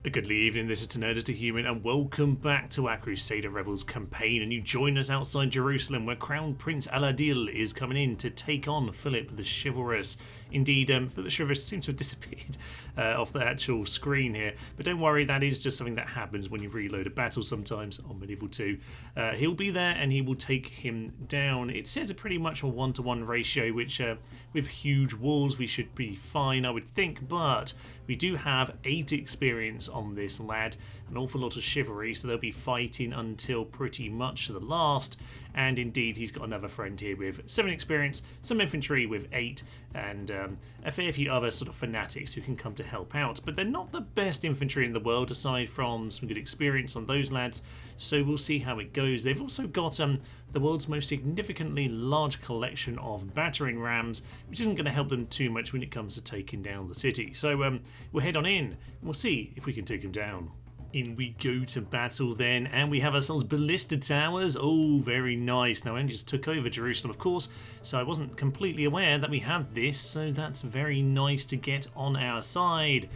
A goodly evening, this is Nerdist a Human, and welcome back to our Crusader Rebels campaign. And you join us outside Jerusalem, where Crown Prince Aladil is coming in to take on Philip the Chivalrous. Indeed, Philip the Chivalrous seems to have disappeared off the actual screen here, but don't worry, that is just something that happens when you reload a battle sometimes on Medieval 2. He'll be there and he will take him down. It says a pretty much a 1-to-1 ratio, which with huge walls we should be fine, I would think, but we do have 8 experience on this lad, an awful lot of chivalry, so they'll be fighting until pretty much the last. And indeed, he's got another friend here with 7 experience, some infantry with 8, and a fair few other sort of fanatics who can come to help out. But they're not the best infantry in the world, aside from some good experience on those lads, so we'll see how it goes. They've also got the world's most significantly large collection of battering rams, which isn't going to help them too much when it comes to taking down the city. So we'll head on in, and we'll see if we can take him down. In we go to battle then, and we have ourselves ballista towers. Oh, very nice. Now, I just took over Jerusalem, of course, so I wasn't completely aware that we had this, so that's very nice to get on our side.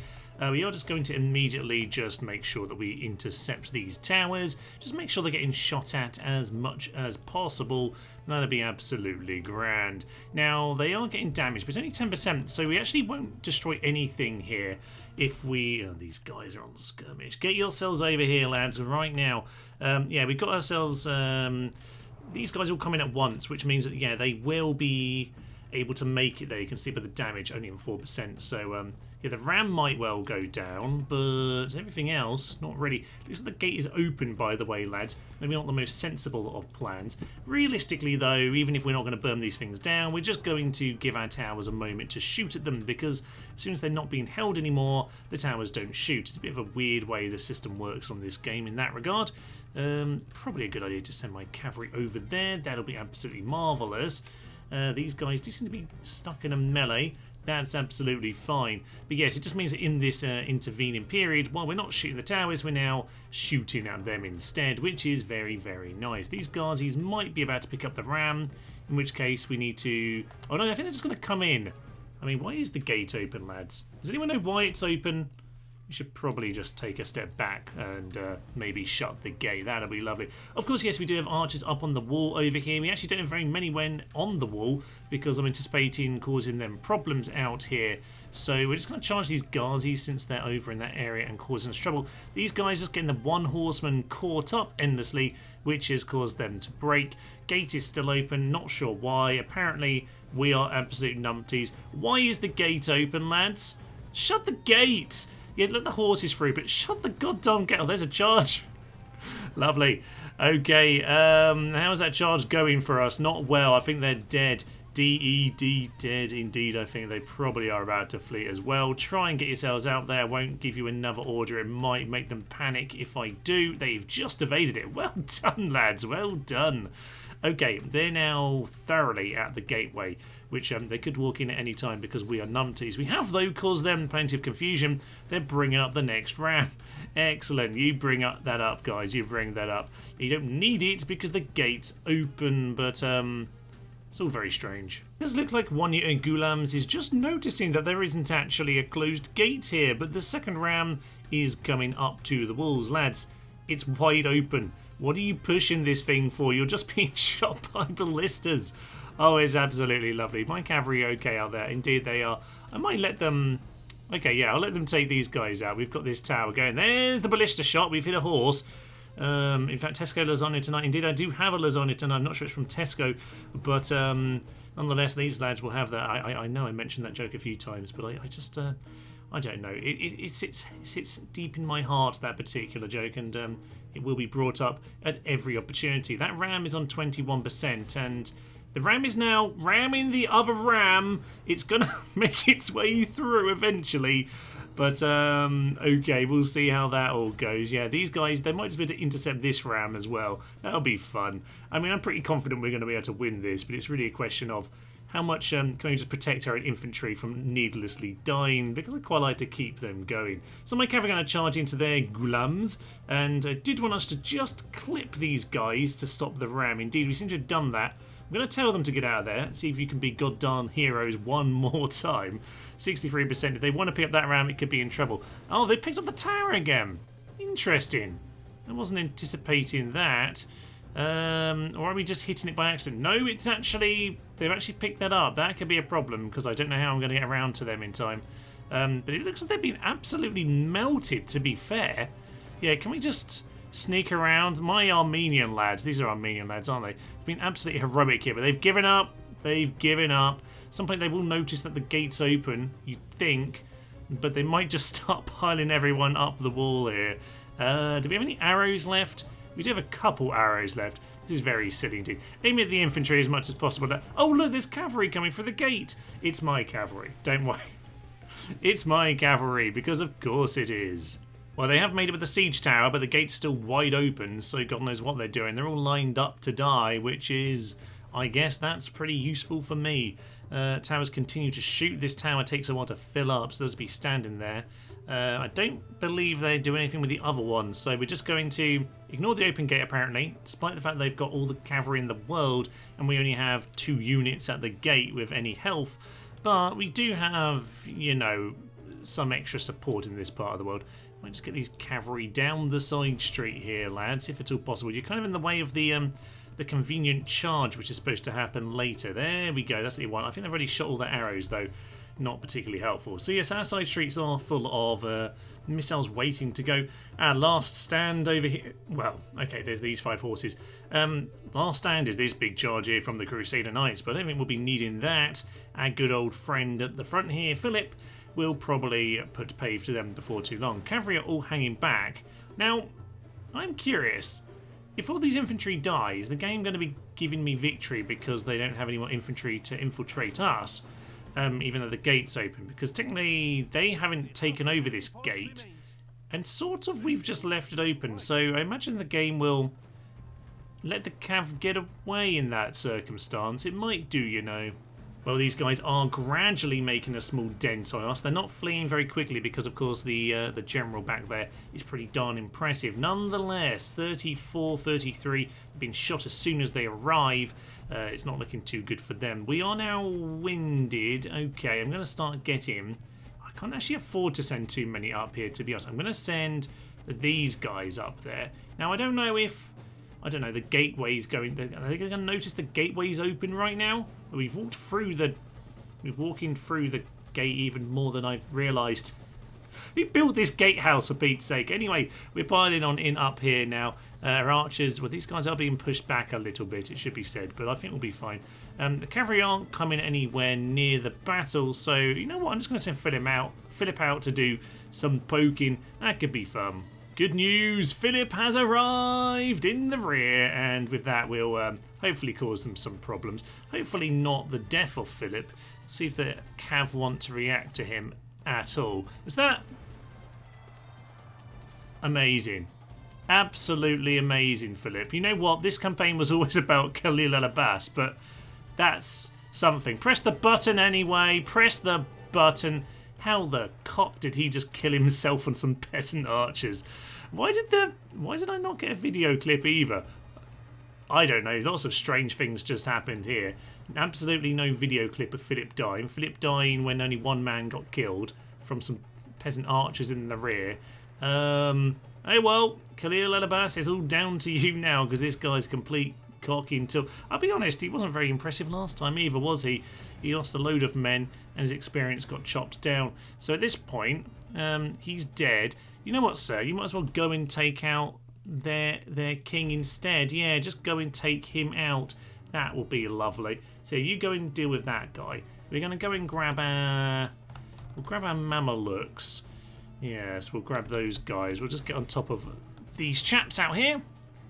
We are just going to immediately just make sure that we intercept these towers. Just make sure they're getting shot at as much as possible. That'll be absolutely grand. Now, they are getting damaged, but it's only 10%, so we actually won't destroy anything here if we... Oh, these guys are on skirmish. Get yourselves over here, lads, right now. Yeah, we've got ourselves... these guys all come in at once, which means that, yeah, they will be able to make it there. You can see by the damage, only on 4%. So, yeah, the ram might well go down, but everything else, not really. Looks like the gate is open, by the way, lads. Maybe not the most sensible of plans. Realistically, though, even if we're not going to burn these things down, we're just going to give our towers a moment to shoot at them, because as soon as they're not being held anymore, the towers don't shoot. It's a bit of a weird way the system works on this game in that regard. Probably a good idea to send my cavalry over there. That'll be absolutely marvellous. These guys do seem to be stuck in a melee. That's absolutely fine. But yes, it just means that in this intervening period, while we're not shooting the towers, we're now shooting at them instead, which is very, very nice. These Ghazis might be about to pick up the ram, in which case we need to... Oh no, I think they're just going to come in. I mean, why is the gate open, lads? Does anyone know why it's open? We should probably just take a step back and maybe shut the gate. That'll be lovely. Of course, yes, we do have archers up on the wall over here. We actually don't have very many when on the wall because I'm anticipating causing them problems out here. So we're just going to charge these Ghazis since they're over in that area and causing us trouble. These guys just getting the one horseman caught up endlessly, which has caused them to break. Gate is still open. Not sure why. Apparently, we are absolute numpties. Why is the gate open, lads? Shut the gate! Yeah, let the horses through, but shut the goddamn gate. Oh, there's a charge. Lovely. Okay, how's that charge going for us? Not well. I think they're dead. D-E-D, dead indeed. I think they probably are about to flee as well. Try and get yourselves out there. I won't give you another order. It might make them panic if I do. They've just evaded it. Well done, lads. Well done. Okay, they're now thoroughly at the gateway, which they could walk in at any time because we are numpties. We have, though, caused them plenty of confusion. They're bringing up the next ram. Excellent. You bring that up, guys. You bring that up. You don't need it because the gate's open, but it's all very strange. It does look like Wanya and Gulams is just noticing that there isn't actually a closed gate here, but the second ram is coming up to the walls. Lads, it's wide open. What are you pushing this thing for? You're just being shot by ballistas. Oh, it's absolutely lovely. My cavalry okay out there. Indeed they are. I might let them... Okay, yeah, I'll let them take these guys out. We've got this tower going. There's the ballista shot. We've hit a horse. In fact, Tesco lasagna tonight. Indeed, I do have a lasagna tonight. I'm not sure it's from Tesco, but nonetheless, these lads will have that. I know I mentioned that joke a few times, but I just... I don't know. It sits deep in my heart, that particular joke, and it will be brought up at every opportunity. That ram is on 21%, and the ram is now ramming the other ram. It's going to make its way through eventually. But, okay, we'll see how that all goes. Yeah, these guys, they might just be able to intercept this ram as well. That'll be fun. I mean, I'm pretty confident we're going to be able to win this, but it's really a question of how much can we just protect our infantry from needlessly dying, because I quite like to keep them going. So my cavalry are going to charge into their gulams, and did want us to just clip these guys to stop the ram. Indeed, we seem to have done that I'm going to tell them to get out of there. See if you can be goddamn heroes one more time. 63%. If they want to pick up that ram, it could be in trouble. Oh, they picked up the tower again. Interesting. I wasn't anticipating that. Or are we just hitting it by accident? No, it's actually... They've actually picked that up. That could be a problem because I don't know how I'm going to get around to them in time. But it looks like they've been absolutely melted, to be fair. Yeah, can we just sneak around? My Armenian lads, these are Armenian lads, aren't they? They've been absolutely heroic here, but they've given up. They've given up. At some point they will notice that the gate's open, you'd think, but they might just start piling everyone up the wall here. Do we have any arrows left? We do have a couple arrows left. This is very silly indeed. Aim at the infantry as much as possible. Oh, look, there's cavalry coming for the gate. It's my cavalry. Don't worry. It's my cavalry, because of course it is. Well, they have made it with the siege tower, but the gate's still wide open, so God knows what they're doing. They're all lined up to die, which is, I guess that's pretty useful for me. Towers continue to shoot. This tower takes a while to fill up, so they'll just be standing there. I don't believe they do anything with the other ones, so we're just going to ignore the open gate apparently, despite the fact they've got all the cavalry in the world, and we only have 2 units at the gate with any health. But we do have, you know, some extra support in this part of the world. Might just get these cavalry down the side street here, lads, if it's all possible. You're kind of in the way of the convenient charge, which is supposed to happen later. There we go, that's what you want. I think they've already shot all their arrows, though. Not particularly helpful. So yes, our side streets are full of missiles waiting to go. Our last stand over here... Well, okay, there's these 5 horses. Last stand is this big charge here from the Crusader Knights, but I don't think we'll be needing that. Our good old friend at the front here, Philip, will probably put pave to them before too long. Cavalry are all hanging back. Now, I'm curious. If all these infantry die, is the game going to be giving me victory because they don't have any more infantry to infiltrate us? Even though the gate's open, because technically they haven't taken over this gate, and sort of we've just left it open, so I imagine the game will let the cav get away in that circumstance. It might do, you know. Well, these guys are gradually making a small dent on us. They're not fleeing very quickly because, of course, the general back there is pretty darn impressive. Nonetheless, 34, 33 have been shot as soon as they arrive. It's not looking too good for them. We are now winded. Okay, I'm going to start getting... I can't actually afford to send too many up here, to be honest. I'm going to send these guys up there. Now, I don't know if... I don't know, the gateway's going... Are they going to notice the gateway's open right now? We've walked through the... We're walking through the gate even more than I've realised. We built this gatehouse for Pete's sake. Anyway, we're piling on in up here now. Our archers, well, these guys are being pushed back a little bit, it should be said, but I think we'll be fine. The cavalry aren't coming anywhere near the battle, so you know what? I'm just going to send Philip out to do some poking. That could be fun. Good news, Philip has arrived in the rear, and with that we'll hopefully cause them some problems. Hopefully not the death of Philip. See if the cav want to react to him at all. Is that amazing? Absolutely amazing, Philip. You know what? This campaign was always about Khalil al-Abbas, but that's something. Press the button anyway. Press the button. How the cock did he just kill himself on some peasant archers? Why did I not get a video clip either? I don't know. Lots of strange things just happened here. Absolutely no video clip of Philip dying. Philip dying when only one man got killed from some peasant archers in the rear. Oh well, Khalil al-Abbas, it's all down to you now because this guy's complete cocky until... I'll be honest, he wasn't very impressive last time either, was he? He lost a load of men and his experience got chopped down. So at this point, he's dead. You know what, sir? You might as well go and take out their king instead. Yeah, just go and take him out. That will be lovely. So you go and deal with that guy. We're going to go and grab our... We'll grab our Mamelukes. Yes, we'll grab those guys. We'll just get on top of these chaps out here.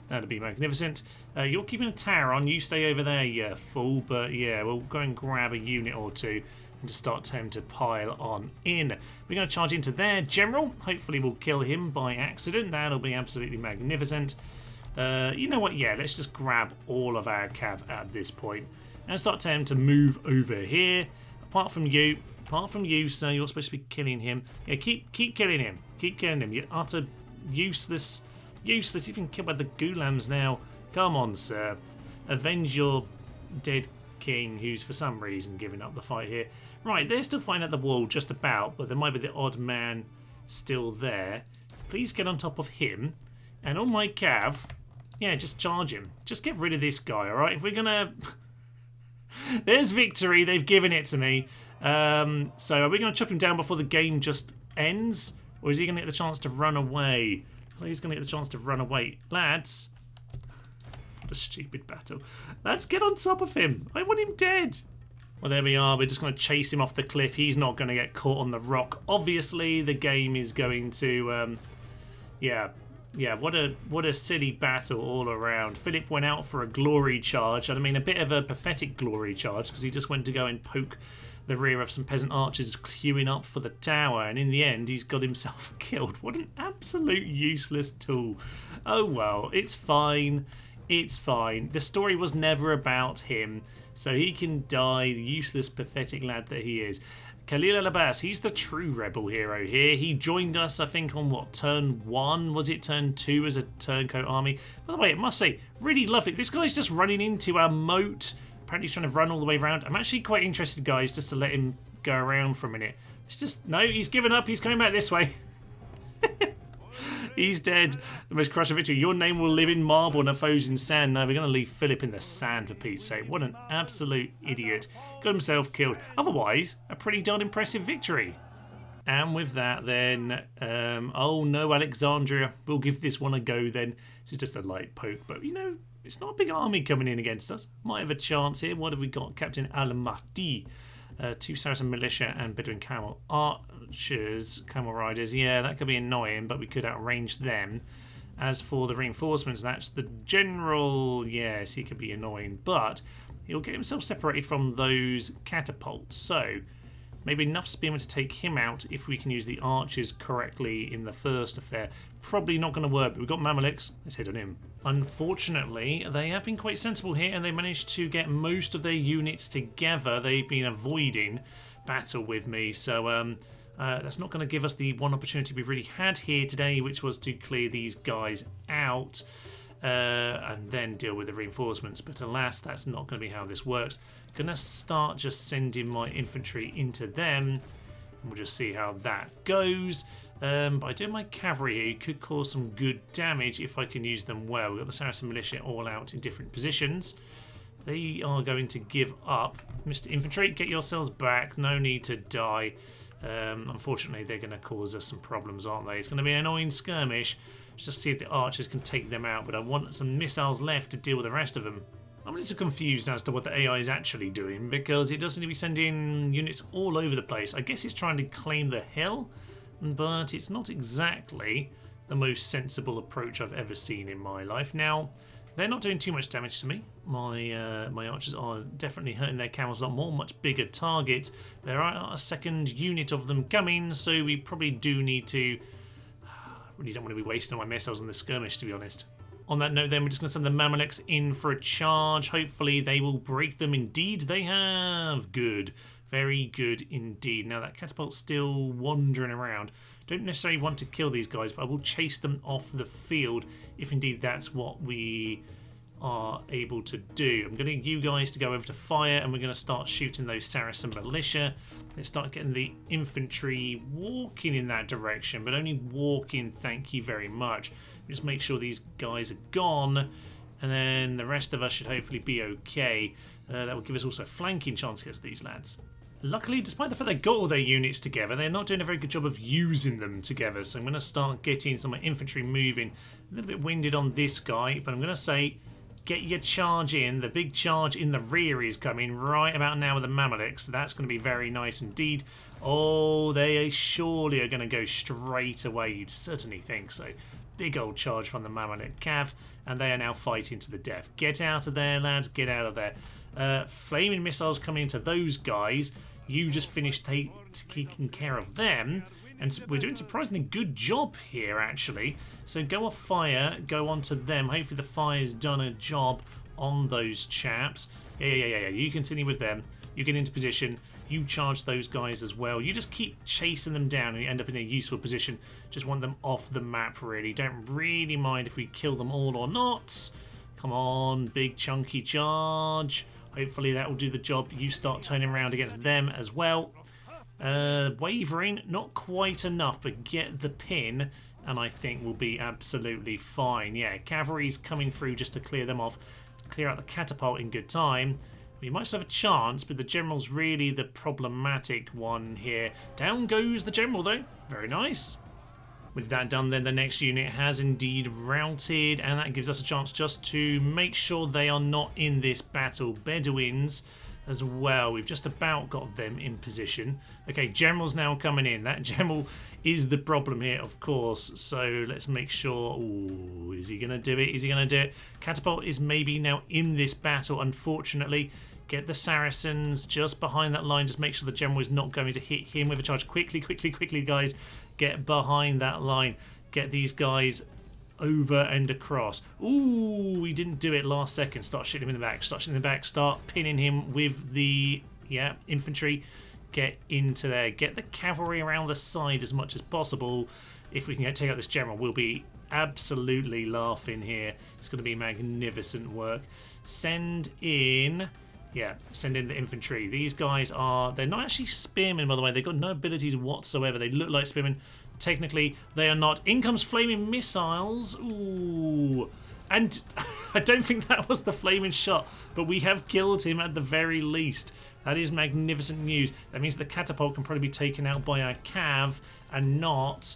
That'd be magnificent. You're keeping a tower on. You stay over there, you fool. But yeah, we'll go and grab a unit or two and just start telling them to pile on in. We're going to charge into their general. Hopefully we'll kill him by accident. That'll be absolutely magnificent. You know what? Yeah, let's just grab all of our cav at this point and start telling them to move over here. Apart from you, sir, you're supposed to be killing him. Yeah, keep killing him. Keep killing him. You're utter useless. Useless. You've been killed by the Gulams now. Come on, sir. Avenge your dead king who's for some reason giving up the fight here. Right, they're still fighting at the wall just about, but there might be the odd man still there. Please get on top of him. And on my cav, yeah, just charge him. Just get rid of this guy, alright? If we're gonna... There's victory, they've given it to me. So are we going to chop him down before the game just ends? Or is he going to get the chance to run away? Looks like he's going to get the chance to run away. Lads, what a stupid battle. Lads, get on top of him. I want him dead. Well, there we are. We're just going to chase him off the cliff. He's not going to get caught on the rock. Obviously, the game is going to... yeah, what a silly battle all around. Philip went out for a glory charge. I mean, a bit of a pathetic glory charge because he just went to go and poke the rear of some peasant archers queuing up for the tower, and in the end he's got himself killed. What an absolute useless tool. Oh well, it's fine. It's fine. The story was never about him, so he can die, the useless, pathetic lad that he is. Khalil al-Abbas, he's the true rebel hero here. He joined us, I think, on what, turn 1? Was it turn 2 as a turncoat army? By the way, I must say, really lovely. This guy's just running into our moat. Apparently he's trying to run all the way around. I'm actually quite interested, guys, just to let him go around for a minute. It's just, no, he's given up. He's coming back this way. He's dead. The most crushing victory. Your name will live in marble and a foes in sand. No, we're going to leave Philip in the sand, for Pete's sake. What an absolute idiot. Got himself killed. Otherwise, a pretty darn impressive victory. And with that, then, oh no, Alexandria. We'll give this one a go then. This is just a light poke, but you know, it's not a big army coming in against us. Might have a chance here. What have we got? Captain Al-Mahdi. 2 Saracen militia and Bedouin camel archers, camel riders. Yeah, that could be annoying, but we could outrange them. As for the reinforcements, that's the general. Yes, he could be annoying, but he'll get himself separated from those catapults. So maybe enough spearmen to take him out if we can use the archers correctly in the first affair. Probably not going to work, but we've got Mamluks. Let's hit on him. Unfortunately, they have been quite sensible here, and they managed to get most of their units together. They've been avoiding battle with me, so that's not going to give us the one opportunity we really had here today, which was to clear these guys out and then deal with the reinforcements. But alas, that's not going to be how this works. Going to start just sending my infantry into them, and we'll just see how that goes. By doing my cavalry here, it could cause some good damage if I can use them well. We've got the Saracen militia all out in different positions. They are going to give up. Mr. Infantry, get yourselves back. No need to die. Unfortunately, they're going to cause us some problems, aren't they? It's going to be an annoying skirmish. Let's just see if the archers can take them out, but I want some missiles left to deal with the rest of them. I'm a little confused as to what the AI is actually doing, because it does seem to be sending units all over the place. I guess it's trying to claim the hill, but it's not exactly the most sensible approach I've ever seen in my life. Now, they're not doing too much damage to me. My archers are definitely hurting their camels a lot more, much bigger targets. There are a second unit of them coming, so we probably do need to... really don't want to be wasting all my missiles on this skirmish, to be honest. On that note, then, we're just going to send the Mamluks in for a charge. Hopefully, they will break them. Indeed, they have. Good. Very good indeed. Now, that catapult's still wandering around. Don't necessarily want to kill these guys, but I will chase them off the field if indeed that's what we are able to do. I'm going to get you guys to go over to fire, and we're going to start shooting those Saracen militia. Let's start getting the infantry walking in that direction, but only walking, thank you very much. Just make sure these guys are gone, and then the rest of us should hopefully be okay. That will give us also a flanking chance against these lads. Luckily, despite the fact they got all their units together, they're not doing a very good job of using them together, so I'm going to start getting some of my infantry moving. A little bit winded on this guy, but I'm going to say, get your charge in. The big charge in the rear is coming right about now with the Mamluks. That's going to be very nice indeed. Oh, they surely are going to go straight away. You'd certainly think so. Big old charge from the Mamluk Cav, and they are now fighting to the death. Get out of there, lads. Get out of there. Flaming missiles coming into those guys. You just finished taking care of them, and we're doing a surprisingly good job here, actually. So go off fire, go on to them. Hopefully the fire's done a job on those chaps. Yeah. You continue with them. You get into position. You charge those guys as well. You just keep chasing them down and you end up in a useful position. Just want them off the map, really. Don't really mind if we kill them all or not. Come on, big chunky charge. Hopefully that will do the job. You start turning around against them as well. Wavering, not quite enough, but get the pin, and I think we'll be absolutely fine. Yeah, cavalry's coming through just to clear them off, clear out the catapult in good time. We might still have a chance, but the general's really the problematic one here. Down goes the general, though. Very nice. With that done, then the next unit has indeed routed, and that gives us a chance just to make sure they are not in this battle. Bedouins as well. We've just about got them in position. Okay, general's now coming in. That general is the problem here, of course. So let's make sure. Ooh, is he going to do it? Is he going to do it? Catapult is maybe now in this battle, unfortunately. Get the Saracens just behind that line. Just make sure the general is not going to hit him with a charge. Quickly, quickly, quickly, guys. Get behind that line. Get these guys over and across. Ooh, we didn't do it last second. Start shooting him in the back. Start shooting in the back. Start pinning him with the infantry. Get into there. Get the cavalry around the side as much as possible. If we can take out this general, we'll be absolutely laughing here. It's going to be magnificent work. Send in the infantry. These guys they're not actually spearmen, by the way. They've got no abilities whatsoever. They look like spearmen. Technically, they are not. In comes flaming missiles. Ooh. And I don't think that was the flaming shot, but we have killed him at the very least. That is magnificent news. That means the catapult can probably be taken out by our cav and not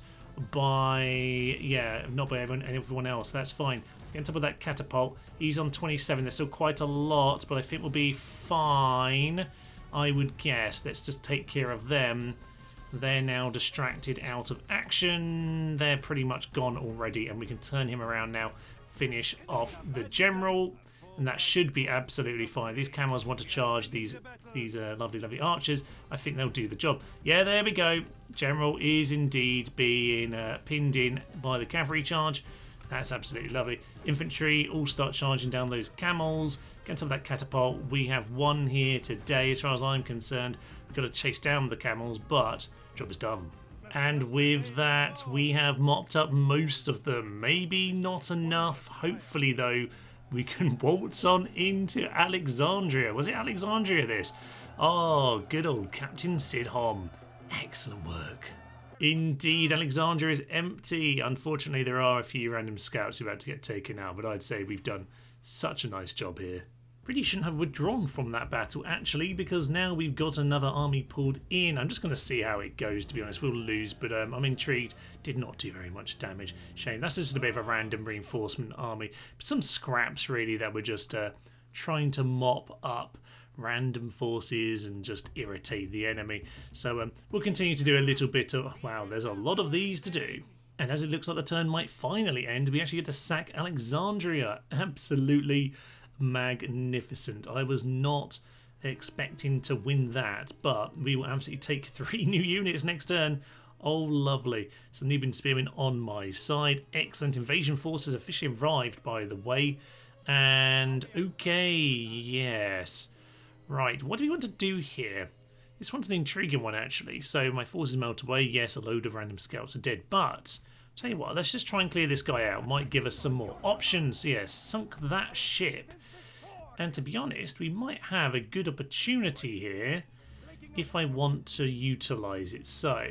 by everyone else. That's fine. Get on top of that catapult. He's on 27. There's still quite a lot, but I think we'll be fine, I would guess. Let's just take care of them. They're now distracted out of action. They're pretty much gone already, and we can turn him around now, finish off the general, and that should be absolutely fine. These camels want to charge these lovely, lovely archers. I think they'll do the job. Yeah, there we go. General is indeed being pinned in by the cavalry charge. That's absolutely lovely. Infantry all start charging down those camels. Get to that catapult. We have one here today, as far as I'm concerned. We've got to chase down the camels, but job is done. And with that, we have mopped up most of them. Maybe not enough. Hopefully, though, we can waltz on into Alexandria. Was it Alexandria, this? Oh, good old Captain Sidhom. Excellent work. Indeed, Alexandria is empty. Unfortunately, there are a few random scouts who are about to get taken out, but I'd say we've done such a nice job here. Really shouldn't have withdrawn from that battle, actually, because now we've got another army pulled in. I'm just going to see how it goes, to be honest. We'll lose, but I'm intrigued. Did not do very much damage. Shame. That's just a bit of a random reinforcement army. But some scraps, really, that were just trying to mop up random forces and just irritate the enemy. So we'll continue to do a little bit of... Wow, there's a lot of these to do. And as it looks like the turn might finally end, we actually get to sack Alexandria. Absolutely magnificent. I was not expecting to win that, but we will absolutely take 3 new units next turn. Oh, lovely. So Nubian Spearmen on my side. Excellent. Invasion forces officially arrived, by the way. And okay, yes. Right, what do we want to do here? This one's an intriguing one, actually. So my forces melt away. Yes, a load of random scouts are dead. But, tell you what, let's just try and clear this guy out. Might give us some more options. Yes, sunk that ship. And to be honest, we might have a good opportunity here if I want to utilise it. So,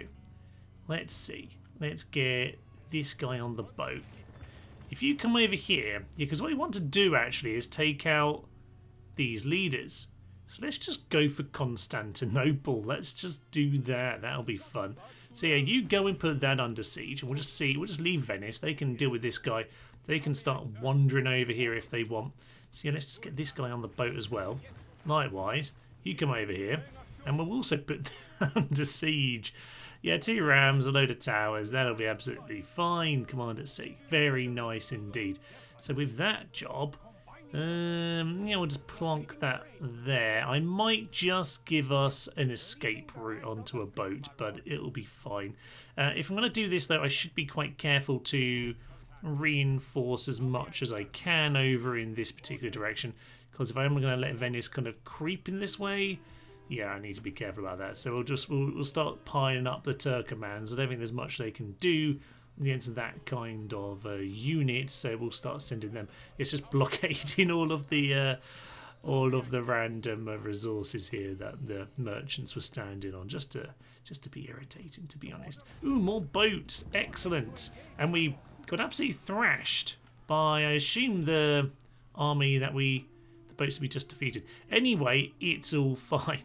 let's see. Let's get this guy on the boat. If you come over here, because what we want to do, actually, is take out these leaders. So let's just go for Constantinople. Let's just do that. That'll be fun. So yeah, you go and put that under siege, and we'll just see. We'll just leave Venice. They can deal with this guy. They can start wandering over here if they want. So yeah, let's just get this guy on the boat as well. Likewise, you come over here, and we'll also put under siege. Yeah, 2 rams, a load of towers. That'll be absolutely fine. Command at sea. Very nice indeed. So with that job... yeah, we'll just plonk that there. I might just give us an escape route onto a boat, but it'll be fine. If I'm going to do this, though, I should be quite careful to reinforce as much as I can over in this particular direction, because if I'm going to let Venice kind of creep in this way, yeah, I need to be careful about that. So we'll start piling up the Turkomans. I don't think there's much they can do against that kind of unit, so we'll start sending them. It's just blockading all of the all of the random resources here that the merchants were standing on, just to be irritating, to be honest. Ooh, more boats, excellent. And we got absolutely thrashed by, I assume, the army that the boats that we just defeated. Anyway, it's all fine.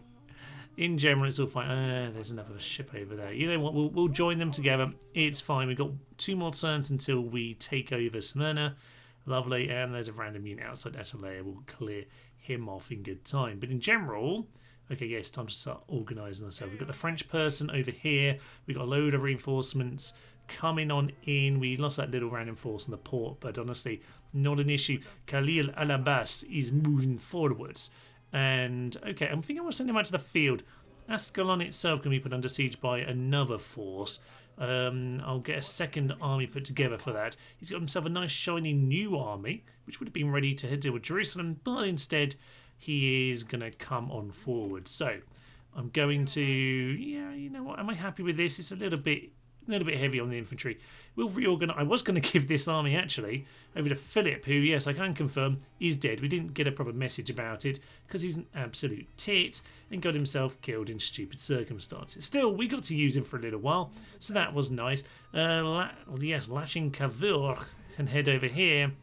In general, it's all fine. There's another ship over there. You know what? We'll join them together. It's fine. We've got 2 more turns until we take over Smyrna. Lovely. And there's a random unit outside Atalaya. We'll clear him off in good time. But in general, okay, yes, time to start organising ourselves. We've got the French person over here. We've got a load of reinforcements coming on in. We lost that little random force in the port, but honestly, not an issue. Khalil al-Abbas is moving forwards. And, okay, I'm thinking we'll send him out to the field. Ascalon itself can be put under siege by another force. I'll get a second army put together for that. He's got himself a nice shiny new army, which would have been ready to head toward Jerusalem, but instead he is going to come on forward. So I'm going to, yeah, you know what, am I happy with this? It's a little bit heavy on the infantry. We'll reorganise. I was going to give this army actually over to Philip, who, yes, I can confirm, is dead. We didn't get a proper message about it because he's an absolute tit and got himself killed in stupid circumstances. Still, we got to use him for a little while, so that was nice. Yes, Lashing Kavur can head over here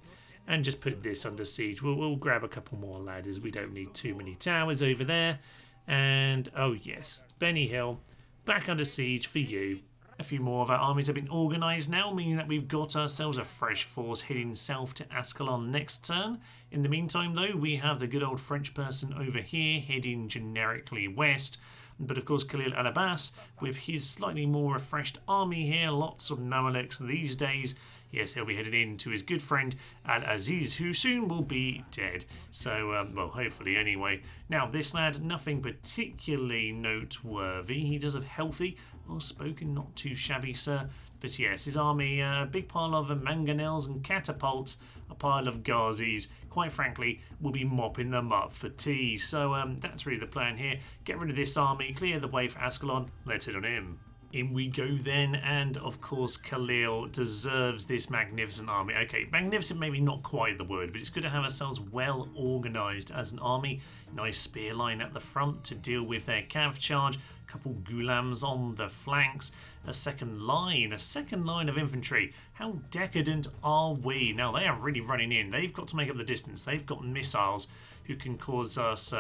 and just put this under siege. We'll grab a couple more ladders. We don't need too many towers over there. And, oh yes, Benny Hill, back under siege for you. A few more of our armies have been organised now, meaning that we've got ourselves a fresh force heading south to Ascalon next turn. In the meantime, though, we have the good old French person over here heading generically west. But of course, Khalil al-Abbas, with his slightly more refreshed army here, lots of Mamluks these days. Yes, he'll be headed in to his good friend Al-Aziz, who soon will be dead. So, well, hopefully anyway. Now, this lad, nothing particularly noteworthy. He does have healthy, well spoken, not too shabby, sir. But yes, his army, a big pile of mangonels and catapults, a pile of Ghazis. Quite frankly, we'll be mopping them up for tea. So that's really the plan here. Get rid of this army, clear the way for Ascalon, let's hit on him. In we go then, and of course Khalil deserves this magnificent army. Okay, magnificent maybe not quite the word, but it's good to have ourselves well organised as an army. Nice spear line at the front to deal with their cav charge. A couple gulams on the flanks. A second line of infantry. How decadent are we? Now they are really running in. They've got to make up the distance. They've got missiles who can cause us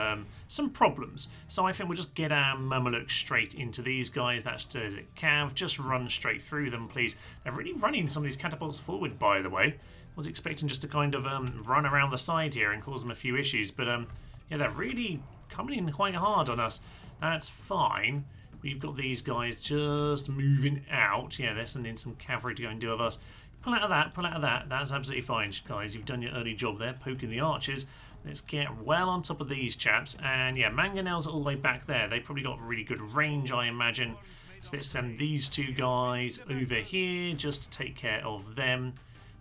some problems. So I think we'll just get our Mamluks straight into these guys. That's Cav. Just run straight through them, please. They're really running some of these catapults forward, by the way. I was expecting just to kind of run around the side here and cause them a few issues, but yeah, they're really coming in quite hard on us. That's fine. We've got these guys just moving out. Yeah, they're sending some cavalry to go and deal with us. Pull out of that, pull out of that. That's absolutely fine, guys. You've done your early job there, poking the archers. Let's get well on top of these chaps. And yeah, mangonels are all the way back there. They've probably got really good range, I imagine. So let's send these two guys over here just to take care of them.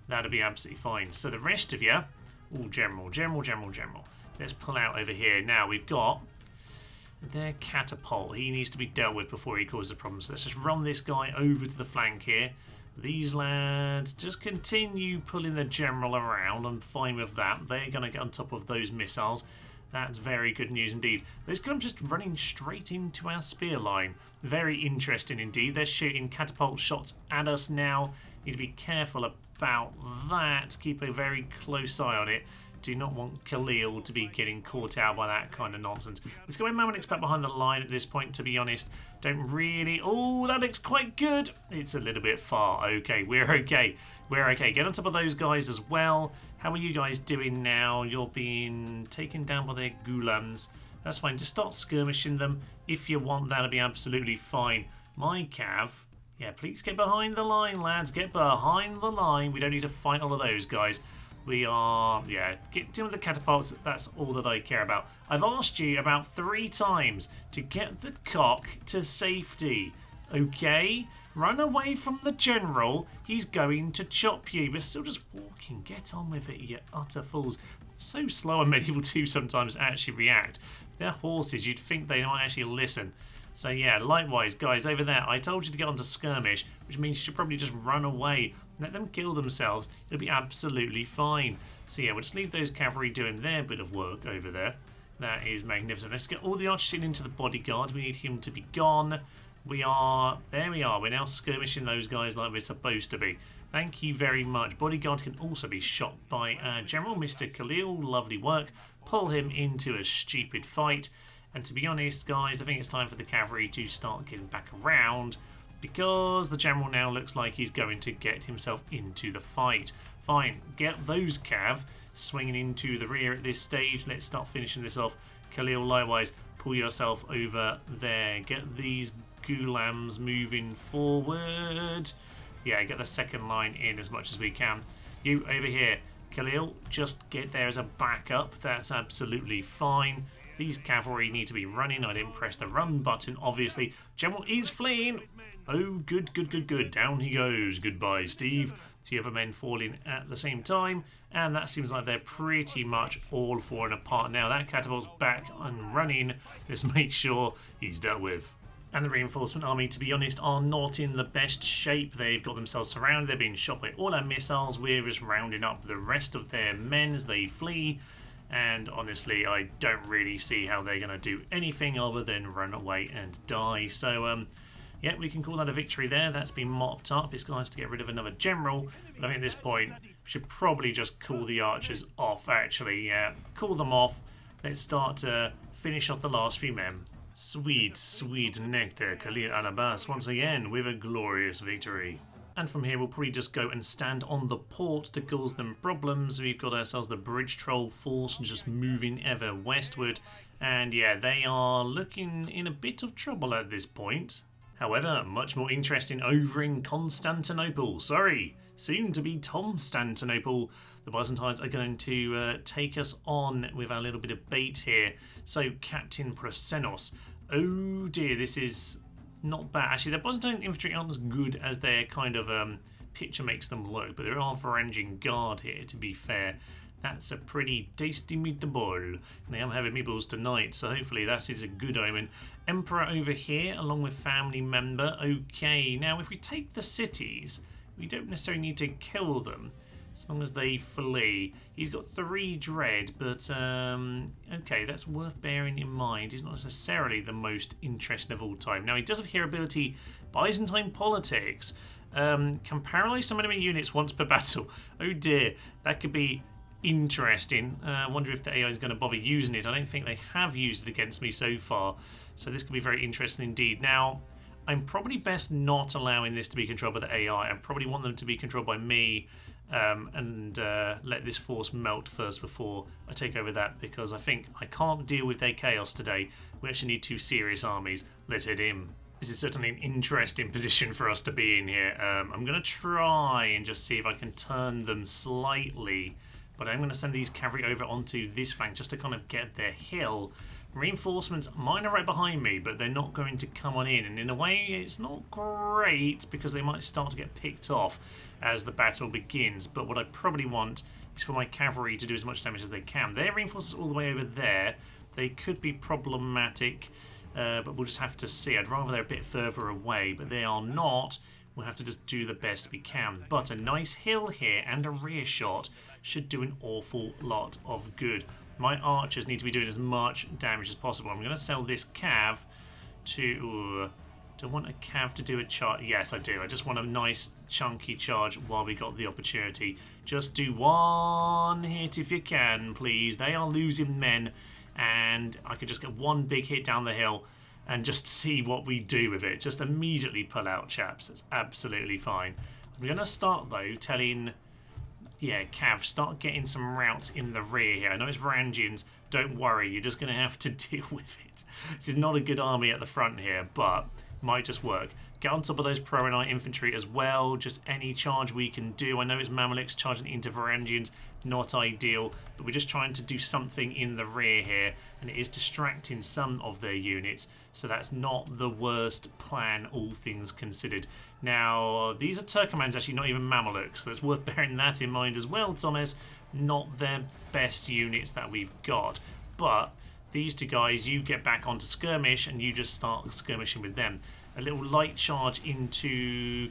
That'll be absolutely fine. So the rest of you, all general. Let's pull out over here. Now we've got their catapult. He needs to be dealt with before he causes a problem. So let's just run this guy over to the flank here. These lads just continue pulling the general around. I'm fine with that. They're going to get on top of those missiles. That's very good news indeed. Those guys just running straight into our spear line. Very interesting indeed. They're shooting catapult shots at us now. Need to be careful about that. Keep a very close eye on it. Do not want Khalil to be getting caught out by that kind of nonsense. Let's go in Mamluks back behind the line at this point, to be honest. Don't really... Oh, that looks quite good. It's a little bit far. Okay, we're okay. We're okay. Get on top of those guys as well. How are you guys doing now? You're being taken down by their gulams. That's fine. Just start skirmishing them. If you want, that'll be absolutely fine. My cav... Yeah, please get behind the line, lads. Get behind the line. We don't need to fight all of those guys. We are, yeah, get dealing with the catapults. That's all that I care about. I've asked you about 3 times to get the cock to safety. Okay? Run away from the general. He's going to chop you. We're still just walking. Get on with it, you utter fools. So slow on Medieval 2 sometimes actually react. They're horses. You'd think they might actually listen. So yeah, likewise, guys, over there, I told you to get onto skirmish, which means you should probably just run away. Let them kill themselves. It'll be absolutely fine. So yeah, we'll just leave those cavalry doing their bit of work over there. That is magnificent. Let's get all the archers into the bodyguard. We need him to be gone. There we are. We're now skirmishing those guys like we're supposed to be. Thank you very much. Bodyguard can also be shot by General Mr. Khalil. Lovely work. Pull him into a stupid fight. And to be honest, guys, I think it's time for the cavalry to start getting back around, because the general now looks like he's going to get himself into the fight. Fine, get those cav swinging into the rear at this stage. Let's start finishing this off. Khalil, likewise, pull yourself over there. Get these gulams moving forward. Yeah, get the second line in as much as we can. You over here, Khalil, just get there as a backup. That's absolutely fine. These cavalry need to be running. I didn't press the run button, obviously. General is fleeing. Oh, good, good, good, good. Down he goes. Goodbye, Steve. The other men falling at the same time. And that seems like they're pretty much all falling apart now. That catapult's back and running. Let's make sure he's dealt with. And the reinforcement army, to be honest, are not in the best shape. They've got themselves surrounded. They're being shot by all our missiles. We're just rounding up the rest of their men as they flee. And honestly, I don't really see how they're going to do anything other than run away and die. So, yeah, we can call that a victory there. That's been mopped up. It's nice to get rid of another general. But I think at this point, we should probably just call the archers off, actually. Yeah, call them off. Let's start to finish off the last few men. Sweet, sweet nectar. Khalil al-Abbas once again with a glorious victory. And from here, we'll probably just go and stand on the port to cause them problems. We've got ourselves the bridge troll force just moving ever westward. And yeah, they are looking in a bit of trouble at this point. However, much more interesting over in Constantinople. Soon to be Tomstantinople. The Byzantines are going to take us on with our little bit of bait here. So, Captain Prosenos. Oh dear, this is not bad. Actually, the Byzantine infantry aren't as good as their kind of picture makes them look, but there are Varangian Guard here, to be fair. That's a pretty tasty meatball. And they am having meatballs tonight, so hopefully that is a good omen. Emperor over here, along with family member. Okay, now if we take the cities, we don't necessarily need to kill them, as long as they flee. He's got 3 dread, but okay, that's worth bearing in mind. He's not necessarily the most interesting of all time. Now, he does have here ability Byzantine Politics. Can paralyze some enemy units once per battle. Oh dear, that could be interesting. I wonder if the AI is going to bother using it. I don't think they have used it against me so far, so this could be very interesting indeed. Now, I'm probably best not allowing this to be controlled by the AI. I probably want them to be controlled by me, and let this force melt first before I take over that, because I think I can't deal with their chaos today. We actually need 2 serious armies. Let's head in. This is certainly an interesting position for us to be in here. I'm going to try and just see if I can turn them slightly, but I'm going to send these cavalry over onto this flank just to kind of get their hill. Reinforcements, mine are right behind me, but they're not going to come on in. And in a way, it's not great because they might start to get picked off as the battle begins. But what I probably want is for my cavalry to do as much damage as they can. Their reinforcements all the way over there. They could be problematic, but we'll just have to see. I'd rather they're a bit further away, but they are not. We'll have to just do the best we can. But a nice hill here and a rear shot should do an awful lot of good. My archers need to be doing as much damage as possible. I'm going to sell this cav to... do I want a cav to do a charge? Yes, I do. I just want a nice chunky charge while we got the opportunity. Just do 1 hit if you can, please. They are losing men, and I could just get 1 big hit down the hill and just see what we do with it. Just immediately pull out, chaps. It's absolutely fine. I'm going to start, though, telling... yeah, Cav, start getting some routes in the rear here. I know it's Varangians. Don't worry, you're just going to have to deal with it. This is not a good army at the front here, but might just work. Get on top of those pro-Renite infantry as well. Just any charge we can do. I know it's Mamluks charging into Varangians. Not ideal, but we're just trying to do something in the rear here, and it is distracting some of their units, so that's not the worst plan, all things considered. Now, these are Turkomans, actually not even Mamluks, so it's worth bearing that in mind as well, Thomas. Not their best units that we've got, but These two guys, you get back onto skirmish and you just start skirmishing with them. A little light charge into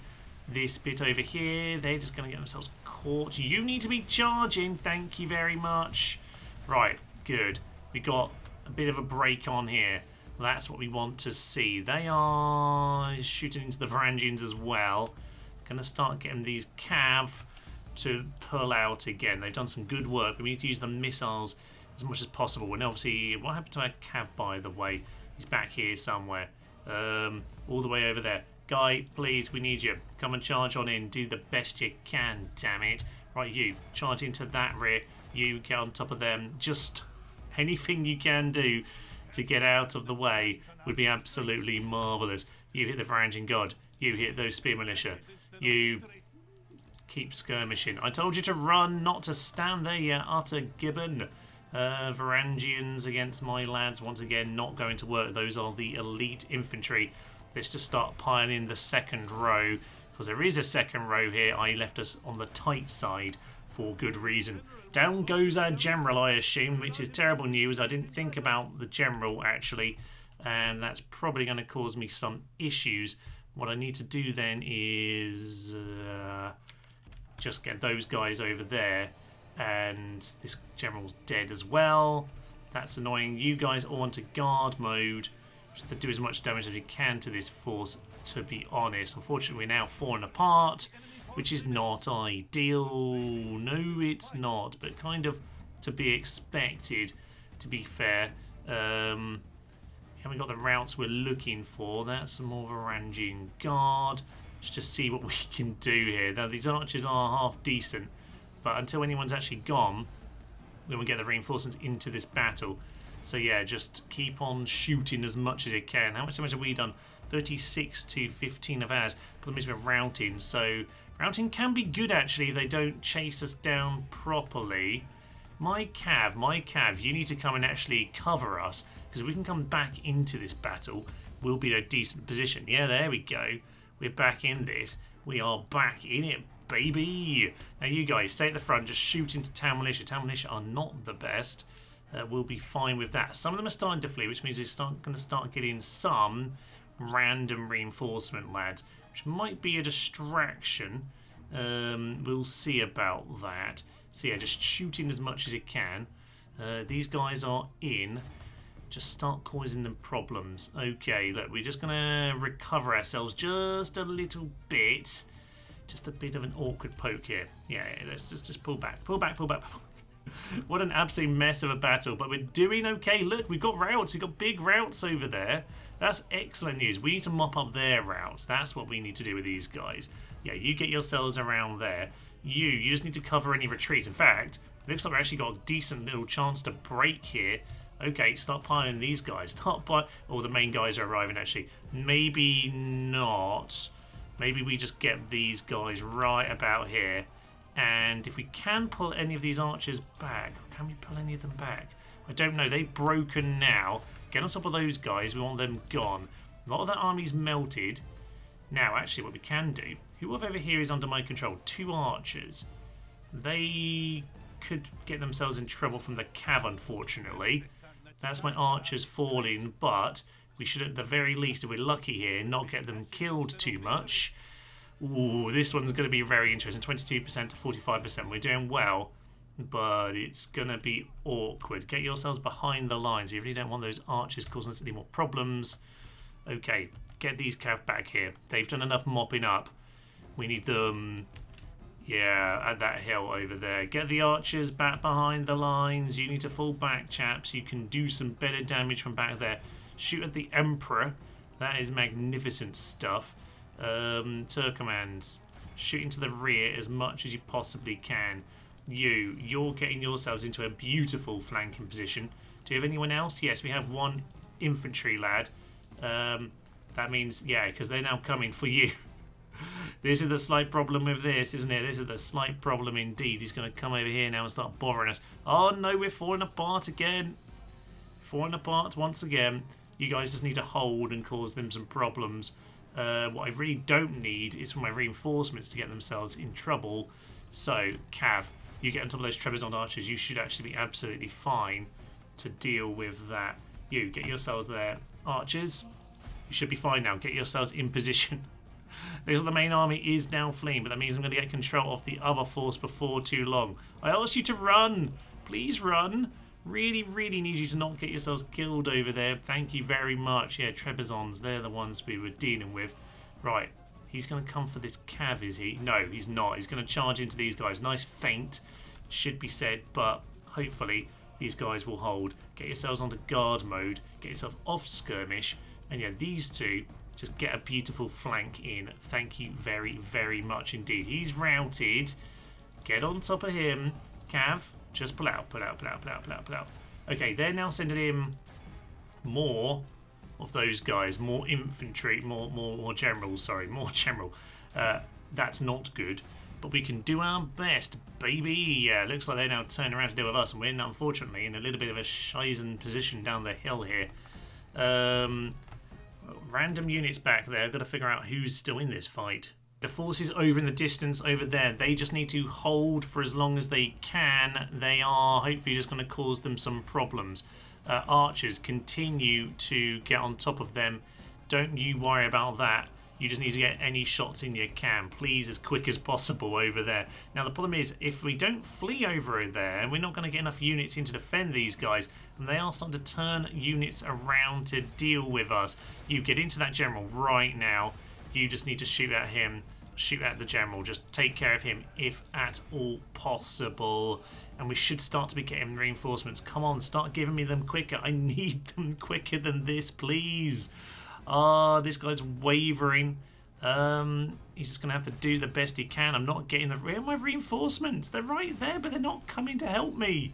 this bit over here. They're just going to get themselves caught. You need to be charging. Thank you very much. Right, good. We got a bit of a break on here. That's what we want to see. They are shooting into the Varangians as well. Going to start getting these cav to pull out again. They've done some good work. We need to use the missiles as much as possible. And obviously, what happened to our cav, by the way? He's back here somewhere. All the way over there. Guy, please, we need you. Come and charge on in. Do the best you can, damn it. Right, you, charge into that rear. You get on top of them. Just anything you can do to get out of the way would be absolutely marvellous. You hit the Varangian God. You hit those spear militia. You keep skirmishing. I told you to run, not to stand there, you utter gibbon. Varangians against my lads, once again, not going to work. Those are the elite infantry. Let's just start piling in the second row, because there is a second row here. I left us on the tight side for good reason. Down goes our general, I assume, which is terrible news. I didn't think about the general, actually, and that's probably going to cause me some issues. What I need to do then is just get those guys over there, and this general's dead as well. That's annoying. You guys all onto guard mode. Just have to do as much damage as you can to this force, to be honest. Unfortunately, we're now falling apart, which is not ideal. No, it's not, but kind of to be expected, to be fair. Haven't got the routes we're looking for. That's some more Varangian Guard. Let's just see what we can do here. Now, these archers are half decent, but until anyone's actually gone, we will get the reinforcements into this battle. So yeah, just keep on shooting as much as you can. How much damage have we done? 36 to 15 of ours. Problem is we're routing, so routing can be good actually if they don't chase us down properly. My cav, you need to come and actually cover us, because if we can come back into this battle, we'll be in a decent position. Yeah, there we go. We're back in this. We are back in it, baby. Now you guys, stay at the front, just shoot into town militia. Town militia are not the best. We'll be fine with that. Some of them are starting to flee, which means we're going to start getting some random reinforcement, lads, which might be a distraction. We'll see about that. So yeah, just shooting as much as you can. These guys are in. Just start causing them problems. Okay, look, we're just going to recover ourselves just a little bit. Just a bit of an awkward poke here. Yeah, let's just pull back. Pull back, pull back. What an absolute mess of a battle, but we're doing okay. Look, we've got routes. We've got big routes over there. That's excellent news. We need to mop up their routes. That's what we need to do with these guys. Yeah, you get yourselves around there. You just need to cover any retreats. In fact, it looks like we've actually got a decent little chance to break here. Okay, start piling these guys. Start by. Oh, the main guys are arriving, actually. Maybe not. Maybe we just get these guys right about here. And if we can pull any of these archers back, can we pull any of them back? I don't know. They've broken now. Get on top of those guys. We want them gone. A lot of that army's melted. Now, actually, what we can do, whoever over here is under my control, 2 archers. They could get themselves in trouble from the cav, unfortunately. That's my archers falling, but we should, at the very least, if we're lucky here, not get them killed too much. Ooh, this one's going to be very interesting. 22% to 45%. We're doing well, but it's going to be awkward. Get yourselves behind the lines. We really don't want those archers causing us any more problems. Okay, get these cav back here. They've done enough mopping up. We need them, yeah, at that hill over there. Get the archers back behind the lines. You need to fall back, chaps. You can do some better damage from back there. Shoot at the Emperor. That is magnificent stuff. Turkomans, shooting to the rear as much as you possibly can. You're getting yourselves into a beautiful flanking position. Do you have anyone else? Yes, we have 1 infantry lad. That means, yeah, because they're now coming for you. This is the slight problem with this, isn't it? This is the slight problem indeed. He's going to come over here now and start bothering us. Oh no, we're falling apart again. Falling apart once again. You guys just need to hold and cause them some problems. What I really don't need is for my reinforcements to get themselves in trouble. So, Cav, you get on top of those Trebizond archers, you should actually be absolutely fine. to deal with that. You get yourselves there. Archers, you should be fine now. Get yourselves in position. Because the main army is now fleeing, but that means I'm going to get control of the other force before too long. I asked you to run. Please run. Really, really need you to not get yourselves killed over there. Thank you very much. Yeah, Trebizonds, they're the ones we were dealing with. Right, he's going to come for this cav, is he? No, he's not. He's going to charge into these guys. Nice feint, should be said, but hopefully these guys will hold. Get yourselves onto guard mode. Get yourself off skirmish. And yeah, these two, just get a beautiful flank in. Thank you very, very much indeed. He's routed. Get on top of him. Cav, just pull out, pull out, pull out, pull out, pull out, pull out. Okay, they're now sending in more of those guys. More infantry, more generals, sorry, more general. That's not good. But we can do our best, baby. Yeah, looks like they're now turning around to deal with us. And we're, unfortunately, in a little bit of a shizen position down the hill here. Random units back there. I've got to figure out who's still in this fight. The forces over in the distance over there, they just need to hold for as long as they can. They are hopefully just going to cause them some problems. Archers, continue to get on top of them. Don't you worry about that. You just need to get any shots in you can, please, as quick as possible over there. Now, the problem is, if we don't flee over there, we're not going to get enough units in to defend these guys, and they are starting to turn units around to deal with us. You get into that general right now. You just need to shoot at him, shoot at the general. Just take care of him if at all possible. And we should start to be getting reinforcements. Come on, start giving me them quicker. I need them quicker than this, please. This guy's wavering. He's just going to have to do the best he can. I'm not getting the... Where are my reinforcements? They're right there, but they're not coming to help me.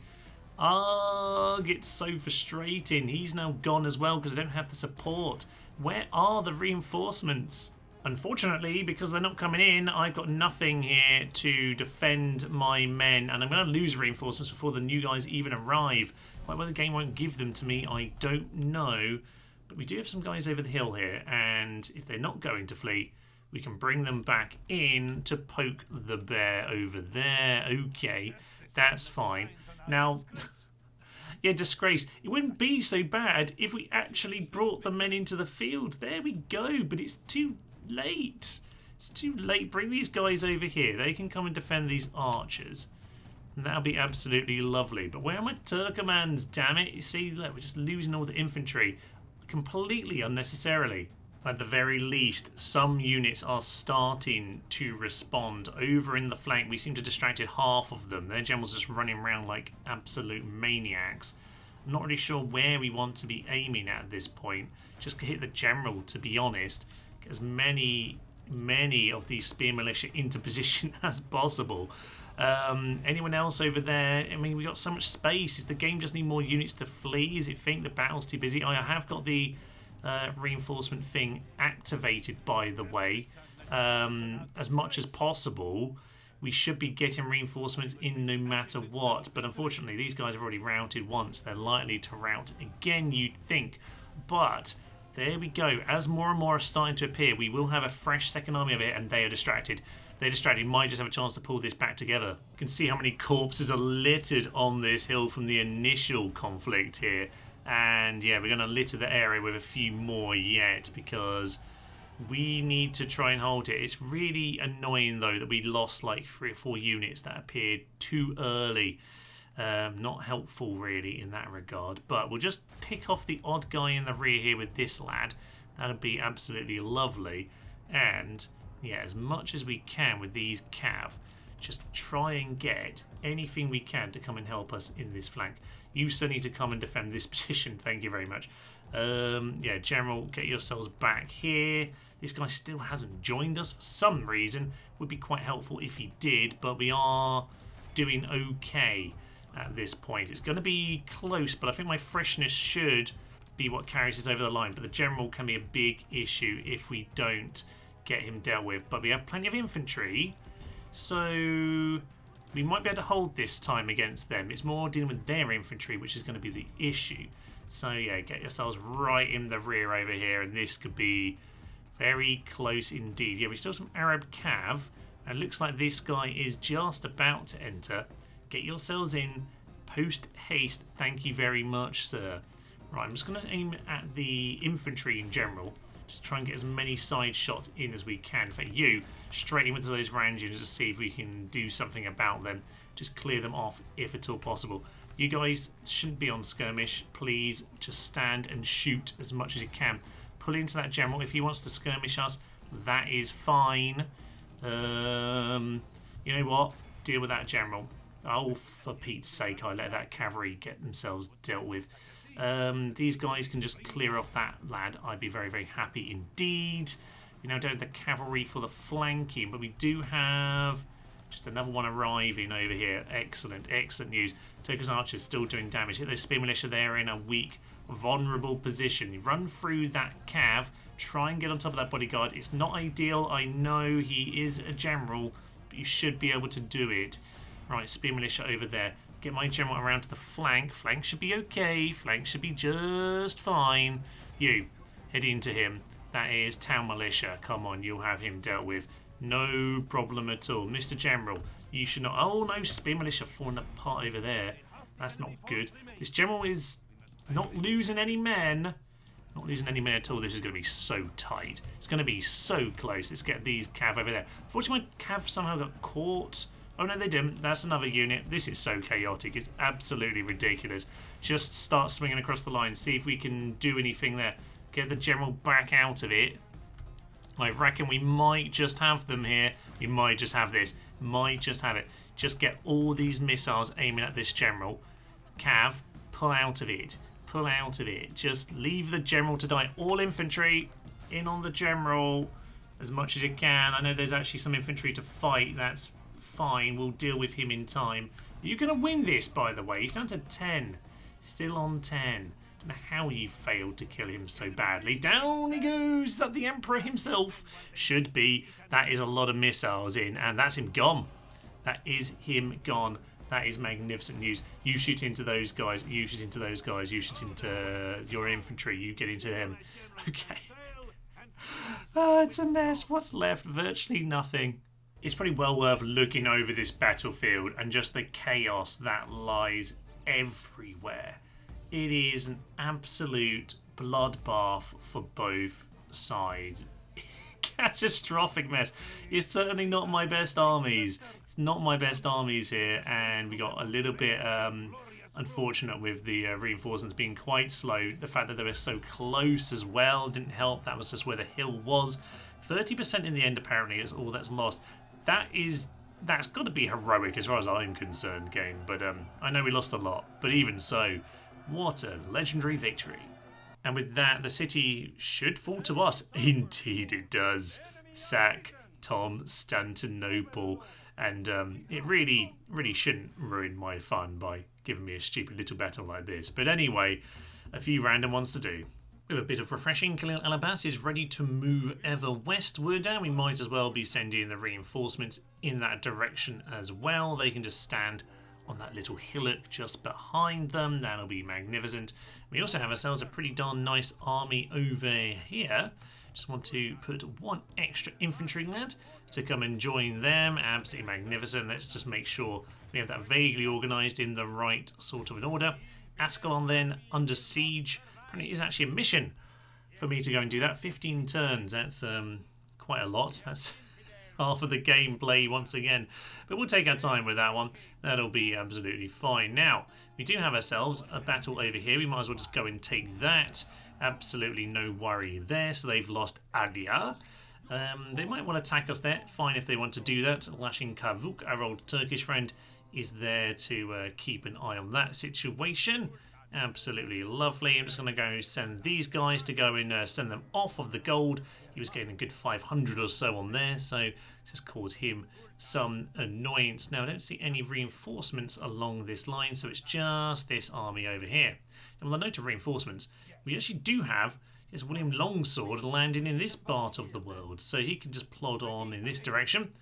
It's so frustrating. He's now gone as well because I don't have the support. Where are the reinforcements? Unfortunately, because they're not coming in, I've got nothing here to defend my men, and I'm going to lose reinforcements before the new guys even arrive. Why the game won't give them to me, I don't know. But we do have some guys over the hill here, and if they're not going to flee, we can bring them back in to poke the bear over there. Okay, that's fine. Now, yeah, disgrace. It wouldn't be so bad if we actually brought the men into the field. There we go, but it's too late. It's too late. Bring these guys over here. They can come and defend these archers. And that'll be absolutely lovely. But where are my Turkomans? Damn it. You see, look, we're just losing all the infantry completely unnecessarily. At the very least, some units are starting to respond. Over in the flank, we seem to have distracted half of them. Their generals just running around like absolute maniacs. I'm not really sure where we want to be aiming at this point. Just hit the general, to be honest. Get as many of these spear militia into position as possible. Anyone else over there? I mean, we got so much space. Does the game just need more units to flee? Is it think the battle's too busy? I have got the reinforcement thing activated, by the way. As much as possible, we should be getting reinforcements in no matter what. But unfortunately, these guys have already routed once. They're likely to rout again, you'd think. But there we go. As more and more are starting to appear, we will have a fresh second army of it, and they are distracted. They're distracted. Might just have a chance to pull this back together. You can see how many corpses are littered on this hill from the initial conflict here. And yeah, we're going to litter the area with a few more yet because we need to try and hold it. It's really annoying, though, that we lost like 3 or 4 units that appeared too early. Not helpful, really, in that regard. But we'll just pick off the odd guy in the rear here with this lad. That'd be absolutely lovely. And yeah, as much as we can with these cav, just try and get anything we can to come and help us in this flank. You still need to come and defend this position. Thank you very much. Yeah, General, get yourselves back here. This guy still hasn't joined us for some reason. Would be quite helpful if he did, but we are doing okay at this point. It's going to be close, but I think my freshness should be what carries us over the line. But the General can be a big issue if we don't get him dealt with. But we have plenty of infantry, so we might be able to hold this time against them. It's more dealing with their infantry, which is going to be the issue. So yeah, get yourselves right in the rear over here, and this could be very close indeed. Yeah, we still have some Arab cav, and it looks like this guy is just about to enter. Get yourselves in, Post haste. Thank you very much, sir. Right, I'm just going to aim at the infantry in general. Just try and get as many side shots in as we can. In fact, you straight in with those Varangians to see if we can do something about them. Just clear them off if at all possible. You guys shouldn't be on skirmish. Please just stand and shoot as much as you can. Pull into that general. If he wants to skirmish us, that is fine. You know what? Deal with that general. Oh, for Pete's sake, I let that cavalry get themselves dealt with. These guys can just clear off that lad. I'd be very, very happy indeed. We now don't have the cavalry for the flanking, but we do have just another one arriving over here. Excellent, excellent news. Turkish archers still doing damage. Hit those spear militia. They're in a weak, vulnerable position. You run through that cav. Try and get on top of that bodyguard. It's not ideal. I know he is a general, but you should be able to do it. Right, spear militia over there. Get my general around to the flank. Flank should be okay. Flank should be just fine. You, head into him. That is town militia. Come on, you'll have him dealt with. No problem at all. Mr. General, you should not... Oh, no, spear militia falling apart over there. That's not good. This general is not losing any men. Not losing any men at all. This is going to be so tight. It's going to be so close. Let's get these cav over there. Unfortunately, my cav somehow got caught. Oh, no, they didn't. That's another unit. This is so chaotic. It's absolutely ridiculous. Just start swinging across the line. See if we can do anything there. Get the general back out of it. I reckon we might just have them here. We might just have this. Might just have it. Just get all these missiles aiming at this general. Cav, pull out of it. Pull out of it. Just leave the general to die. All infantry in on the general as much as you can. I know there's actually some infantry to fight. That's fine. We'll deal with him in time. You're going to win this, by the way. He's down to 10. Still on 10. Don't know how you failed to kill him so badly. Down he goes. That the Emperor himself should be. That is a lot of missiles in, and that's him gone. That is him gone. That is magnificent news. You shoot into those guys. You shoot into those guys. You shoot into your infantry. You get into them. Okay. It's a mess. What's left? Virtually nothing. It's probably well worth looking over this battlefield and just the chaos that lies everywhere. It is an absolute bloodbath for both sides. Catastrophic mess. It's certainly not my best armies. It's not my best armies here, and we got a little bit unfortunate with the reinforcements being quite slow. The fact that they were so close as well didn't help. That was just where the hill was. 30% in the end apparently is all that's lost. That's got to be heroic as far as I'm concerned, game. But I know we lost a lot, but even so, what a legendary victory. And with that, the city should fall to us. Indeed it does. Sack Constantinople. And it really shouldn't ruin my fun by giving me a stupid little battle like this. But anyway, a few random ones to do. With a bit of refreshing, Khalil al-Abbas is ready to move ever westward, and we might as well be sending the reinforcements in that direction as well. They can just stand on that little hillock just behind them. That'll be magnificent. We also have ourselves a pretty darn nice army over here. Just want to put one extra infantry lad to come and join them. Absolutely magnificent. Let's just make sure we have that vaguely organised in the right sort of an order. Ascalon then under siege. Apparently it is actually a mission for me to go and do that. 15 turns. That's quite a lot. That's half of the gameplay once again. But we'll take our time with that one. That'll be absolutely fine. Now, we do have ourselves a battle over here. We might as well just go and take that. Absolutely no worry there. So they've lost Alia. They might want to attack us there. Fine if they want to do that. Lashin Kavuk, our old Turkish friend, is there to keep an eye on that situation. Absolutely lovely. I'm just going to go send these guys to go and send them off of the gold. He was getting a good 500 or so on there, so it's just caused him some annoyance. Now, I don't see any reinforcements along this line, so it's just this army over here. And with a note of reinforcements, we actually do have William Longsword landing in this part of the world, so he can just plod on in this direction.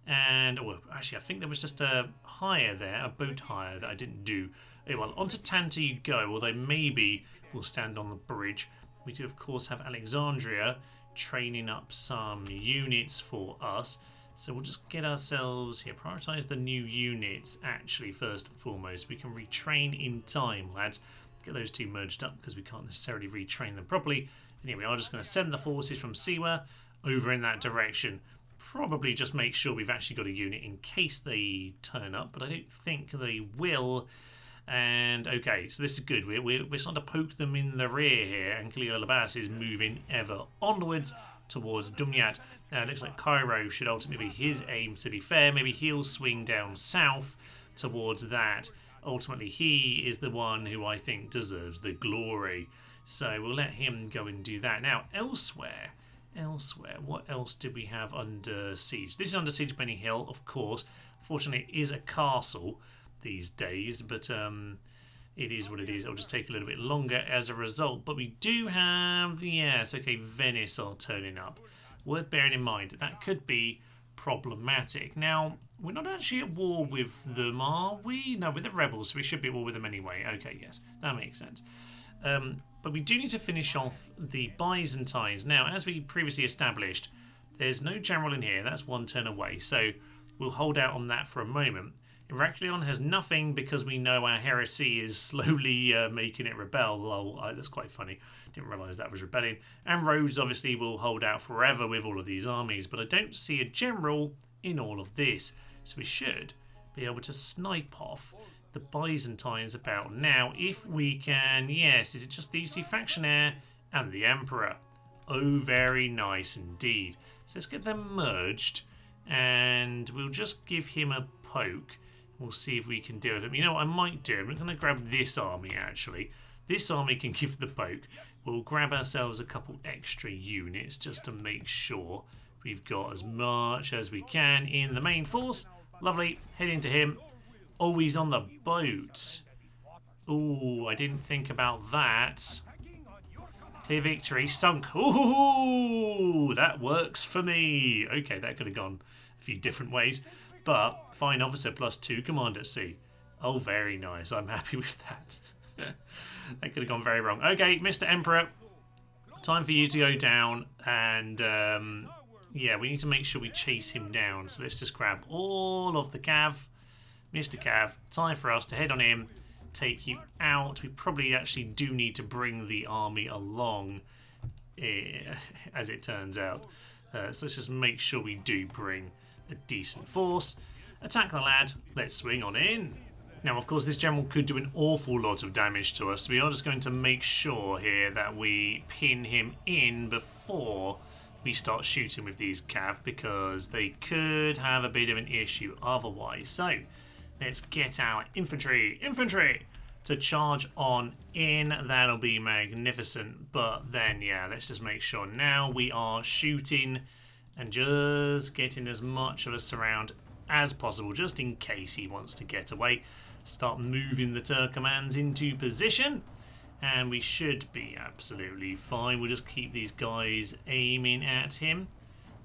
And, oh, actually, I think there was just a hire there, a boat hire that I didn't do. Well, onto Tanta you go, although maybe we'll stand on the bridge. We do, of course, have Alexandria training up some units for us. So we'll just get ourselves here, prioritise the new units actually first and foremost. We can retrain in time, lads. Get those two merged up because we can't necessarily retrain them properly. And here we are, just going to send the forces from Siwa over in that direction. Probably just make sure we've actually got a unit in case they turn up, but I don't think they will. And okay, so this is good. We're starting to poke them in the rear here, and Khalil Abbas is moving ever onwards towards Dumyat. Looks like Cairo should ultimately be his aim, to be fair. Maybe he'll swing down south towards that. Ultimately, he is the one who I think deserves the glory. So we'll let him go and do that. Now, elsewhere, what else did we have under siege? This is under siege Benny Hill, of course. Fortunately, it is a castle these days, but it is what it is. It'll just take a little bit longer as a result. But we do have, yes, okay, Venice are turning up. Worth bearing in mind, that could be problematic. Now, we're not actually at war with them, are we? No, with the rebels, so we should be at war with them anyway. Okay, yes, that makes sense. But we do need to finish off the Byzantines. Now, as we previously established, there's no general in here. That's one turn away, so we'll hold out on that for a moment. Heraklion has nothing because we know our heresy is slowly making it rebel. Lol, that's quite funny. Didn't realise that was rebellion. And Rhodes obviously will hold out forever with all of these armies, but I don't see a general in all of this. So we should be able to snipe off the Byzantines about now if we can. Yes, is it just these two factionaire and the Emperor? Oh, very nice indeed. So let's get them merged and we'll just give him a poke. We'll see if we can deal with him. You know what I might do? I'm going to grab this army, actually. This army can give the poke. We'll grab ourselves a couple extra units just to make sure we've got as much as we can in the main force. Lovely. Head into him. Oh, he's on the boat. Oh, I didn't think about that. Clear victory. Sunk. Ooh, that works for me. Okay, that could have gone a few different ways. But fine officer +2 command at sea. Oh, very nice. I'm happy with that. That could have gone very wrong. Okay, Mr. Emperor, time for you to go down. And yeah, we need to make sure we chase him down. So let's just grab all of the cav. Mr. Cav, time for us to head on him, take you out. We probably actually do need to bring the army along, as it turns out. So let's just make sure we do bring a decent force. Attack the lad. Let's swing on in. Now, of course, this general could do an awful lot of damage to us. We are just going to make sure here that we pin him in before we start shooting with these cav, because they could have a bit of an issue otherwise. So let's get our infantry to charge on in. That'll be magnificent. But then, yeah, let's just make sure now we are shooting and just getting as much of a surround as possible, just in case he wants to get away. Start moving the Turkomans into position, and we should be absolutely fine. We'll just keep these guys aiming at him.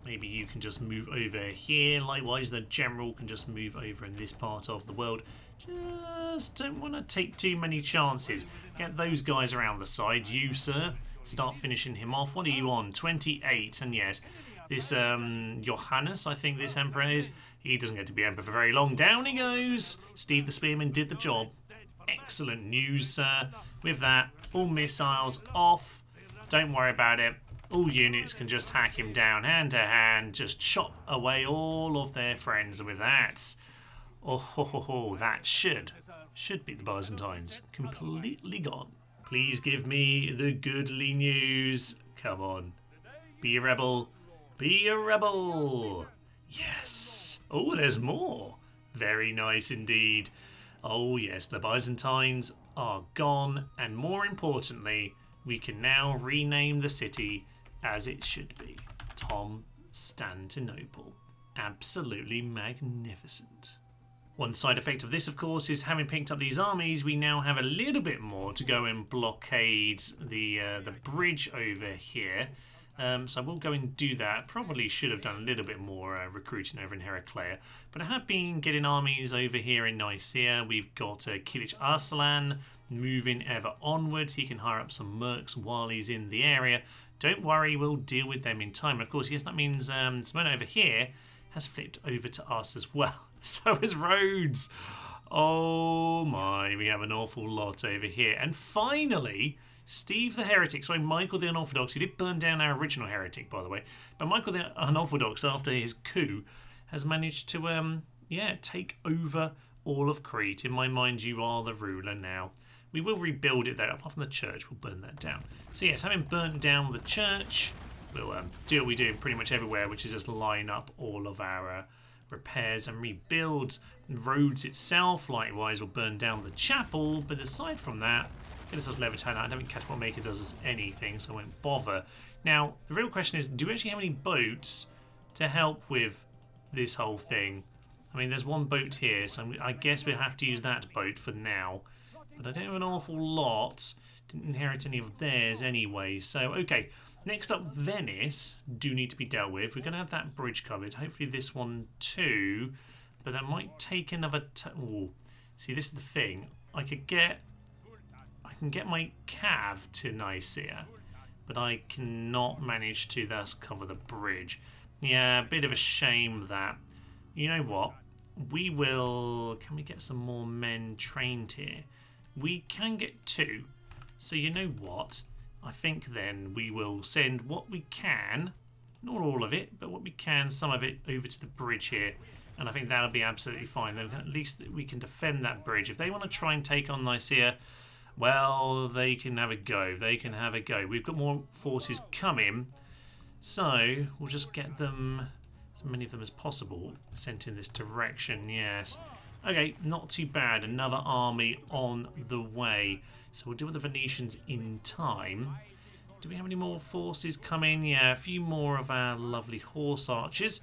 Maybe you can just move over here. Likewise, the general can just move over in this part of the world. Just don't want to take too many chances. Get those guys around the side. You, sir, start finishing him off. What are you on? 28, and yes, this Johannes, I think this emperor is, he doesn't get to be emperor for very long. Down he goes. Steve the Spearman did the job. Excellent news, sir. With that, all missiles off. Don't worry about it. All units can just hack him down hand to hand. Just chop away all of their friends. And with that, that should be the Byzantines. Completely gone. Please give me the goodly news. Come on. Be a rebel. Be a rebel. Yes. Oh, there's more. Very nice indeed. Oh, yes, the Byzantines are gone. And more importantly, we can now rename the city as it should be. Constantinople. Absolutely magnificent. One side effect of this, of course, is having picked up these armies, we now have a little bit more to go and blockade the bridge over here. So I will go and do that. Probably should have done a little bit more recruiting over in Heraclea. But I have been getting armies over here in Nicaea. We've got Kilich Arslan moving ever onwards. He can hire up some mercs while he's in the area. Don't worry, we'll deal with them in time. Of course, yes, that means someone over here has flipped over to us as well. So has Rhodes. Oh my, we have an awful lot over here. And finally, Steve the Heretic, sorry, Michael the Unorthodox, who did burn down our original heretic, by the way. But Michael the Unorthodox, after his coup, has managed to, take over all of Crete. In my mind, you are the ruler now. We will rebuild it, though. Apart from the church, we'll burn that down. So, yes, having burnt down the church, we'll do what we do pretty much everywhere, which is just line up all of our repairs and rebuilds. Rhodes itself, likewise, will burn down the chapel. But aside from that, get ourselves Levitate. I don't think Catapult Maker does us anything, so I won't bother. Now, the real question is, do we actually have any boats to help with this whole thing? I mean, there's one boat here, so I guess we'll have to use that boat for now. But I don't have an awful lot. Didn't inherit any of theirs anyway. So, okay. Next up, Venice do need to be dealt with. We're going to have that bridge covered. Hopefully this one too. But that might take another... Ooh. See, this is the thing. I can get my cav to Nicaea. But I cannot manage to thus cover the bridge. Yeah, a bit of a shame that. You know what? We will... Can we get some more men trained here? We can get 2. So you know what? I think then we will send what we can, not all of it, but what we can, some of it, over to the bridge here. And I think that'll be absolutely fine. Then at least we can defend that bridge. If they want to try and take on Nicaea, well, they can have a go. They can have a go. We've got more forces coming. So we'll just get them, as many of them as possible, sent in this direction, yes. Okay, not too bad. Another army on the way. So we'll deal with the Venetians in time. Do we have any more forces coming? Yeah, a few more of our lovely horse archers.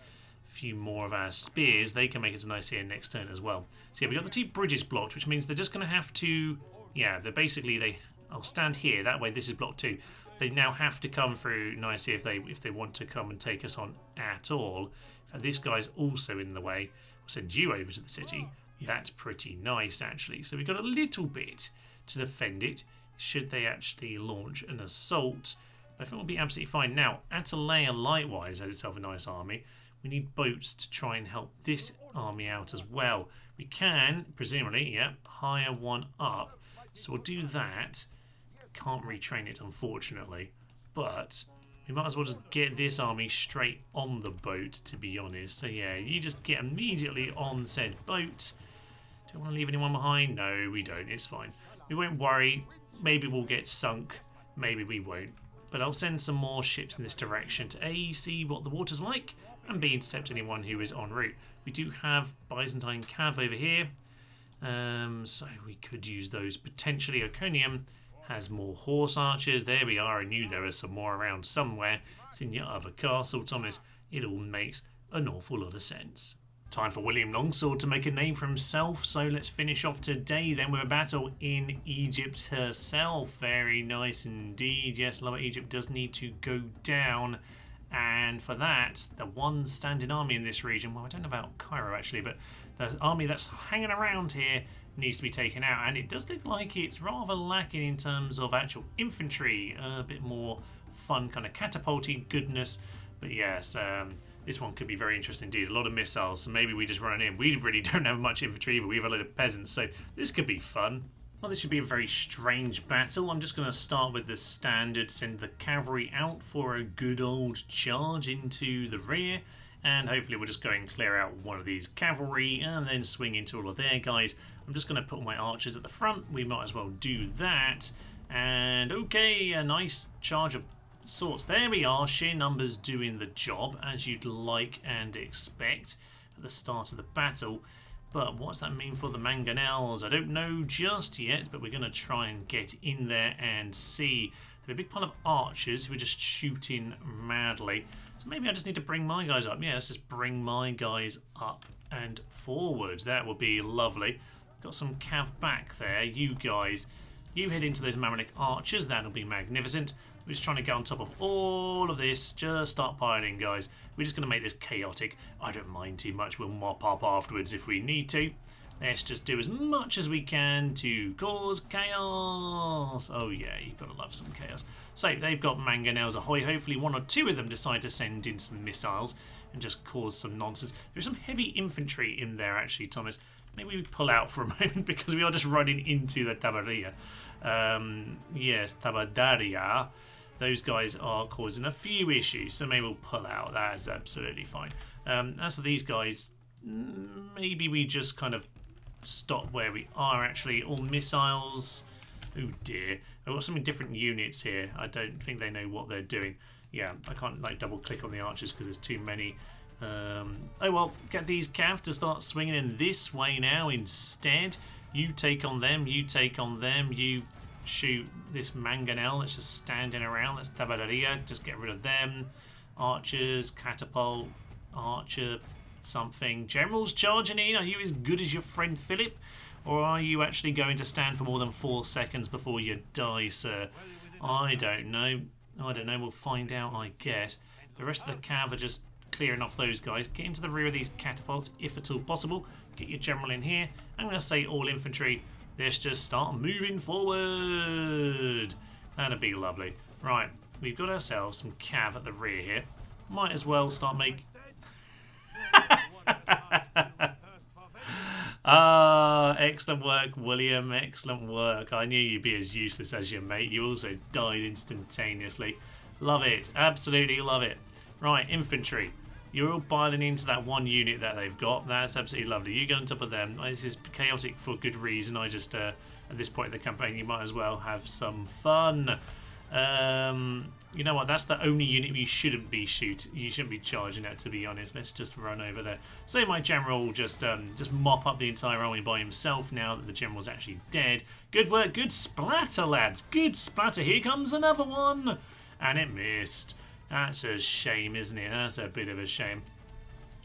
A few more of our spears. They can make it to Nicaea next turn as well. So yeah, we've got the 2 bridges blocked, which means they're just going to have to... Yeah, they're basically... I'll stand here. That way this is blocked too. They now have to come through Nicaea if they want to come and take us on at all. And this guy's also in the way. We'll send you over to the city. That's pretty nice, actually. So we've got a little bit to defend it, should they actually launch an assault. I think we'll be absolutely fine. Now, Atalaya, likewise, has itself a nice army. We need boats to try and help this army out as well. We can, presumably, hire one up. So we'll do that. Can't retrain it, unfortunately. But we might as well just get this army straight on the boat, to be honest. So yeah, you just get immediately on said boat. Don't want to leave anyone behind? No, we don't. It's fine. We won't worry. Maybe we'll get sunk. Maybe we won't. But I'll send some more ships in this direction to A, see what the water's like, and B, intercept anyone who is en route. We do have Byzantine cav over here. So we could use those potentially. Iconium has more horse archers. There we are. I knew there was some more around somewhere. It's in your other castle, Thomas. It all makes an awful lot of sense. Time for William Longsword to make a name for himself, so let's finish off today then with a battle in Egypt herself. Very nice indeed. Yes, Lower Egypt does need to go down, and for that, the one standing army in this region, well, I don't know about Cairo actually, but the army that's hanging around here needs to be taken out, and it does look like it's rather lacking in terms of actual infantry, a bit more fun kind of catapulting goodness, but yes, this one could be very interesting indeed. A lot of missiles, so maybe we just run in. We really don't have much infantry, but we have a load of peasants, so this could be fun. Well, this should be a very strange battle. I'm just going to start with the standard, send the cavalry out for a good old charge into the rear, and hopefully we'll just go and clear out one of these cavalry and then swing into all of their guys. I'm just going to put my archers at the front. We might as well do that. And okay, a nice charge of sorts. There we are, sheer numbers doing the job as you'd like and expect at the start of the battle. But what's that mean for the mangonels? I don't know just yet, but we're going to try and get in there and see. There's a big pile of archers who are just shooting madly. So maybe I just need to bring my guys up. Yeah, let's just bring my guys up and forward. That would be lovely. Got some cav back there. You guys, you head into those Mamelik archers. That'll be magnificent. We're just trying to get on top of all of this. Just start piling, guys. We're just going to make this chaotic. I don't mind too much. We'll mop up afterwards if we need to. Let's just do as much as we can to cause chaos. Oh yeah, you've got to love some chaos. So they've got mangonels ahoy. Hopefully one or two of them decide to send in some missiles. and just cause some nonsense. There's some heavy infantry in there, actually, Thomas. Maybe we pull out for a moment because we are just running into the Tabaria. Yes, Tabadaria. Those guys are causing a few issues, so maybe we'll pull out. That is absolutely fine. As for these guys, maybe we just kind of stop where we are, actually. All missiles. Oh dear. I've got some different units here. I don't think they know what they're doing. Yeah, I can't like double click on the archers because there's too many. Oh well, get these cav to start swinging in this way now instead. You take on them, you take on them, you shoot this mangonel that's just standing around. That's Tabadaria, just get rid of them. Archers, catapult, archer, something. Generals charging in, are you as good as your friend Philip? Or are you actually going to stand for more than 4 seconds before you die, sir? I don't know. I don't know, we'll find out, I guess. The rest of the cav are just clearing off those guys. Get into the rear of these catapults, if at all possible. Get your general in here. I'm going to say all infantry. Let's just start moving forward. That'd be lovely. Right, we've got ourselves some cav at the rear here. Might as well start making... excellent work, William. Excellent work. I knew you'd be as useless as your mate. You also died instantaneously. Love it. Absolutely love it. Right, infantry. You're all piling into that one unit that they've got. That's absolutely lovely. You get on top of them. This is chaotic for good reason. I just, at this point in the campaign, you might as well have some fun. You know what? That's the only unit you shouldn't be You shouldn't be charging at, to be honest. Let's just run over there. So my general will just mop up the entire army by himself now that the general's actually dead. Good work. Good splatter, lads. Good splatter. Here comes another one. And it missed. That's a shame, isn't it? That's a bit of a shame.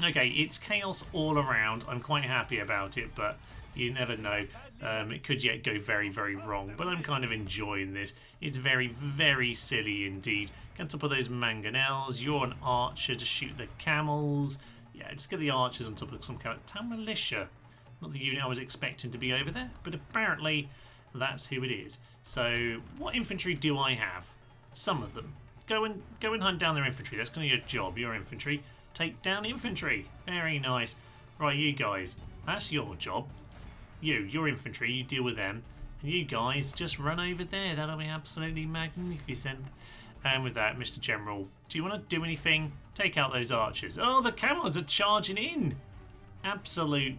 Okay, it's chaos all around. I'm quite happy about it, but you never know. It could yet go very, very wrong, but I'm kind of enjoying this. It's very, very silly indeed. Get on top of those mangonels. You're an archer to shoot the camels. Yeah, just get the archers on top of some kind of town militia. Not the unit I was expecting to be over there, but apparently that's who it is. So, what infantry do I have? Some of them. Go and hunt down their infantry. That's kind of your job. Your infantry. Take down infantry. Very nice. Right, you guys. That's your job. Your infantry. You deal with them. And you guys just run over there. That'll be absolutely magnificent. And with that, Mr. General, do you want to do anything? Take out those archers. Oh, the camels are charging in. Absolute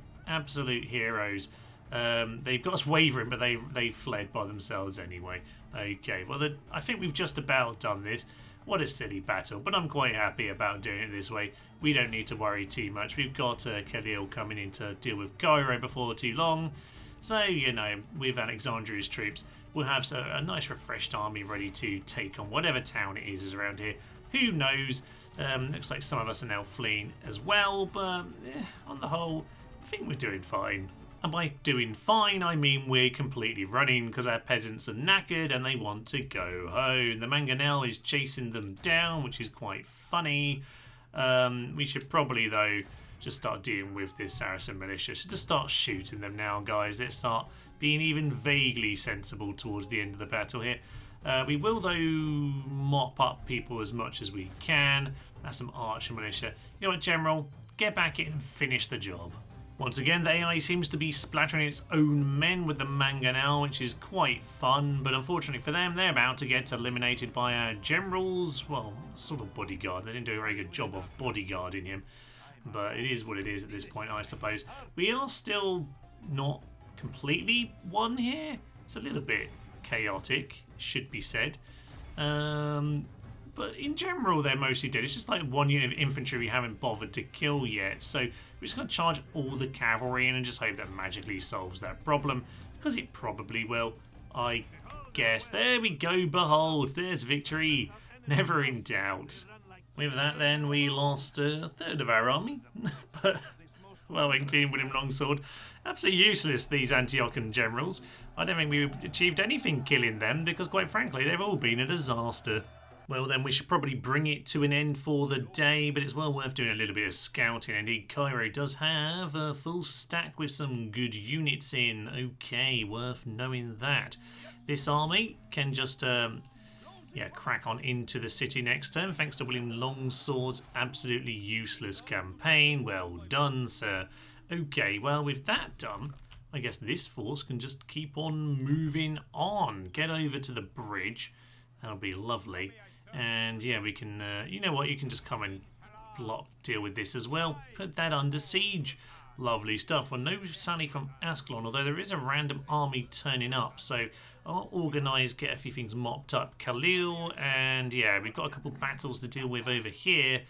heroes. They've got us wavering, but they fled by themselves anyway. Okay, well, I think we've just about done this. What a silly battle, but I'm quite happy about doing it this way. We don't need to worry too much. We've got Khalil coming in to deal with Cairo before too long. So, you know, with Alexandria's troops, we'll have a nice refreshed army ready to take on whatever town it is around here. Who knows? Looks like some of us are now fleeing as well, but on the whole, I think we're doing fine. And by doing fine, I mean we're completely running because our peasants are knackered and they want to go home. The mangonel is chasing them down, which is quite funny. We should probably, though, just start dealing with this Saracen militia. Just start shooting them now, guys. Let's start being even vaguely sensible towards the end of the battle here. We will, though, mop up people as much as we can. That's some archer militia. You know what, General? Get back in and finish the job. Once again, the AI seems to be splattering its own men with the mangonel, which is quite fun, but unfortunately for them, they're about to get eliminated by our generals. Well, sort of bodyguard. They didn't do a very good job of bodyguarding him, but it is what it is at this point, I suppose. We are still not completely won here. It's a little bit chaotic, should be said. But in general, they're mostly dead. It's just like one unit of infantry we haven't bothered to kill yet. So we're just going to charge all the cavalry in and just hope that magically solves that problem. Because it probably will, I guess. There we go, behold. There's victory. Never in doubt. With that, then, we lost a third of our army. But, well, including William Longsword. Absolutely useless, these Antiochian generals. I don't think we achieved anything killing them because, quite frankly, they've all been a disaster. Well, then we should probably bring it to an end for the day, but it's well worth doing a little bit of scouting. Indeed, Cairo does have a full stack with some good units in. Okay, worth knowing that. This army can just yeah, crack on into the city next turn. Thanks to William Longsword's absolutely useless campaign. Well done, sir. Okay, well, with that done, I guess this force can just keep on moving on. Get over to the bridge. That'll be lovely. And yeah, we can, you know what, you can just come and deal with this as well. Put that under siege. Lovely stuff. Well, no Sally from Ascalon, although there is a random army turning up. So I'll organise, get a few things mopped up. Khalil, and yeah, we've got a couple of battles to deal with over here.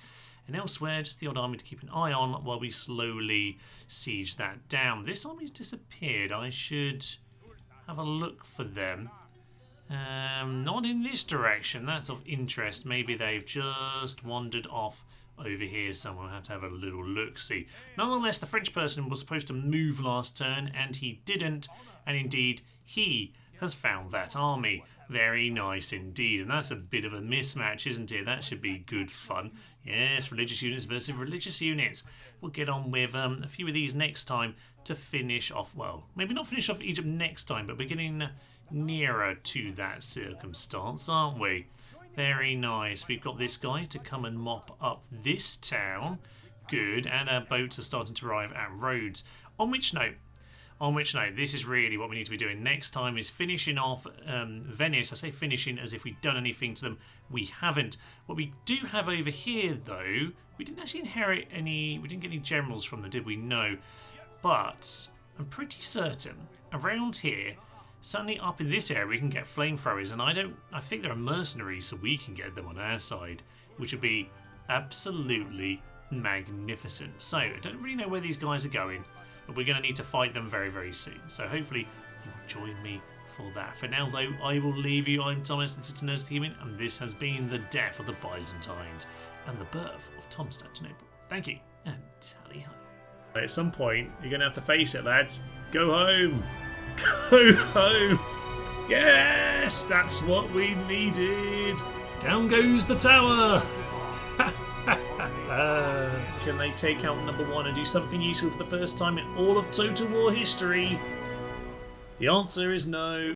And elsewhere, just the odd army to keep an eye on while we slowly siege that down. This army's disappeared. I should have a look for them. Not in this direction. That's of interest. Maybe they've just wandered off over here somewhere. We'll have to have a little look-see. Nonetheless, the French person was supposed to move last turn, and he didn't. And indeed, he has found that army. Very nice indeed. And that's a bit of a mismatch, isn't it? That should be good fun. Yes, religious units versus religious units. We'll get on with a few of these next time to finish off, well, maybe not finish off Egypt next time, but we're getting nearer to that circumstance, aren't we? Very nice. We've got this guy to come and mop up this town. Good. And our boats are starting to arrive at Rhodes. On which note, this is really what we need to be doing next time, is finishing off Venice. I say finishing as if we've done anything to them. We haven't. What we do have over here, though, we didn't actually inherit any, we didn't get any generals from them, did we? No. But I'm pretty certain around here, certainly up in this area, we can get flamethrowers, and I think there are mercenaries, so we can get them on our side, which would be absolutely magnificent. So I don't really know where these guys are going, but we're going to need to fight them very, very soon. So hopefully you'll join me for that. For now, though, I will leave you. I'm Thomas, the Citizeners Teaming, and this has been the death of the Byzantines and the birth of Constantinople. Thank you, and tally ho. At some point, you're going to have to face it, lads. Go home. Go home. Yes, that's what we needed. Down goes the tower. Can they take out number one and do something useful for the first time in all of Total War history? The answer is no.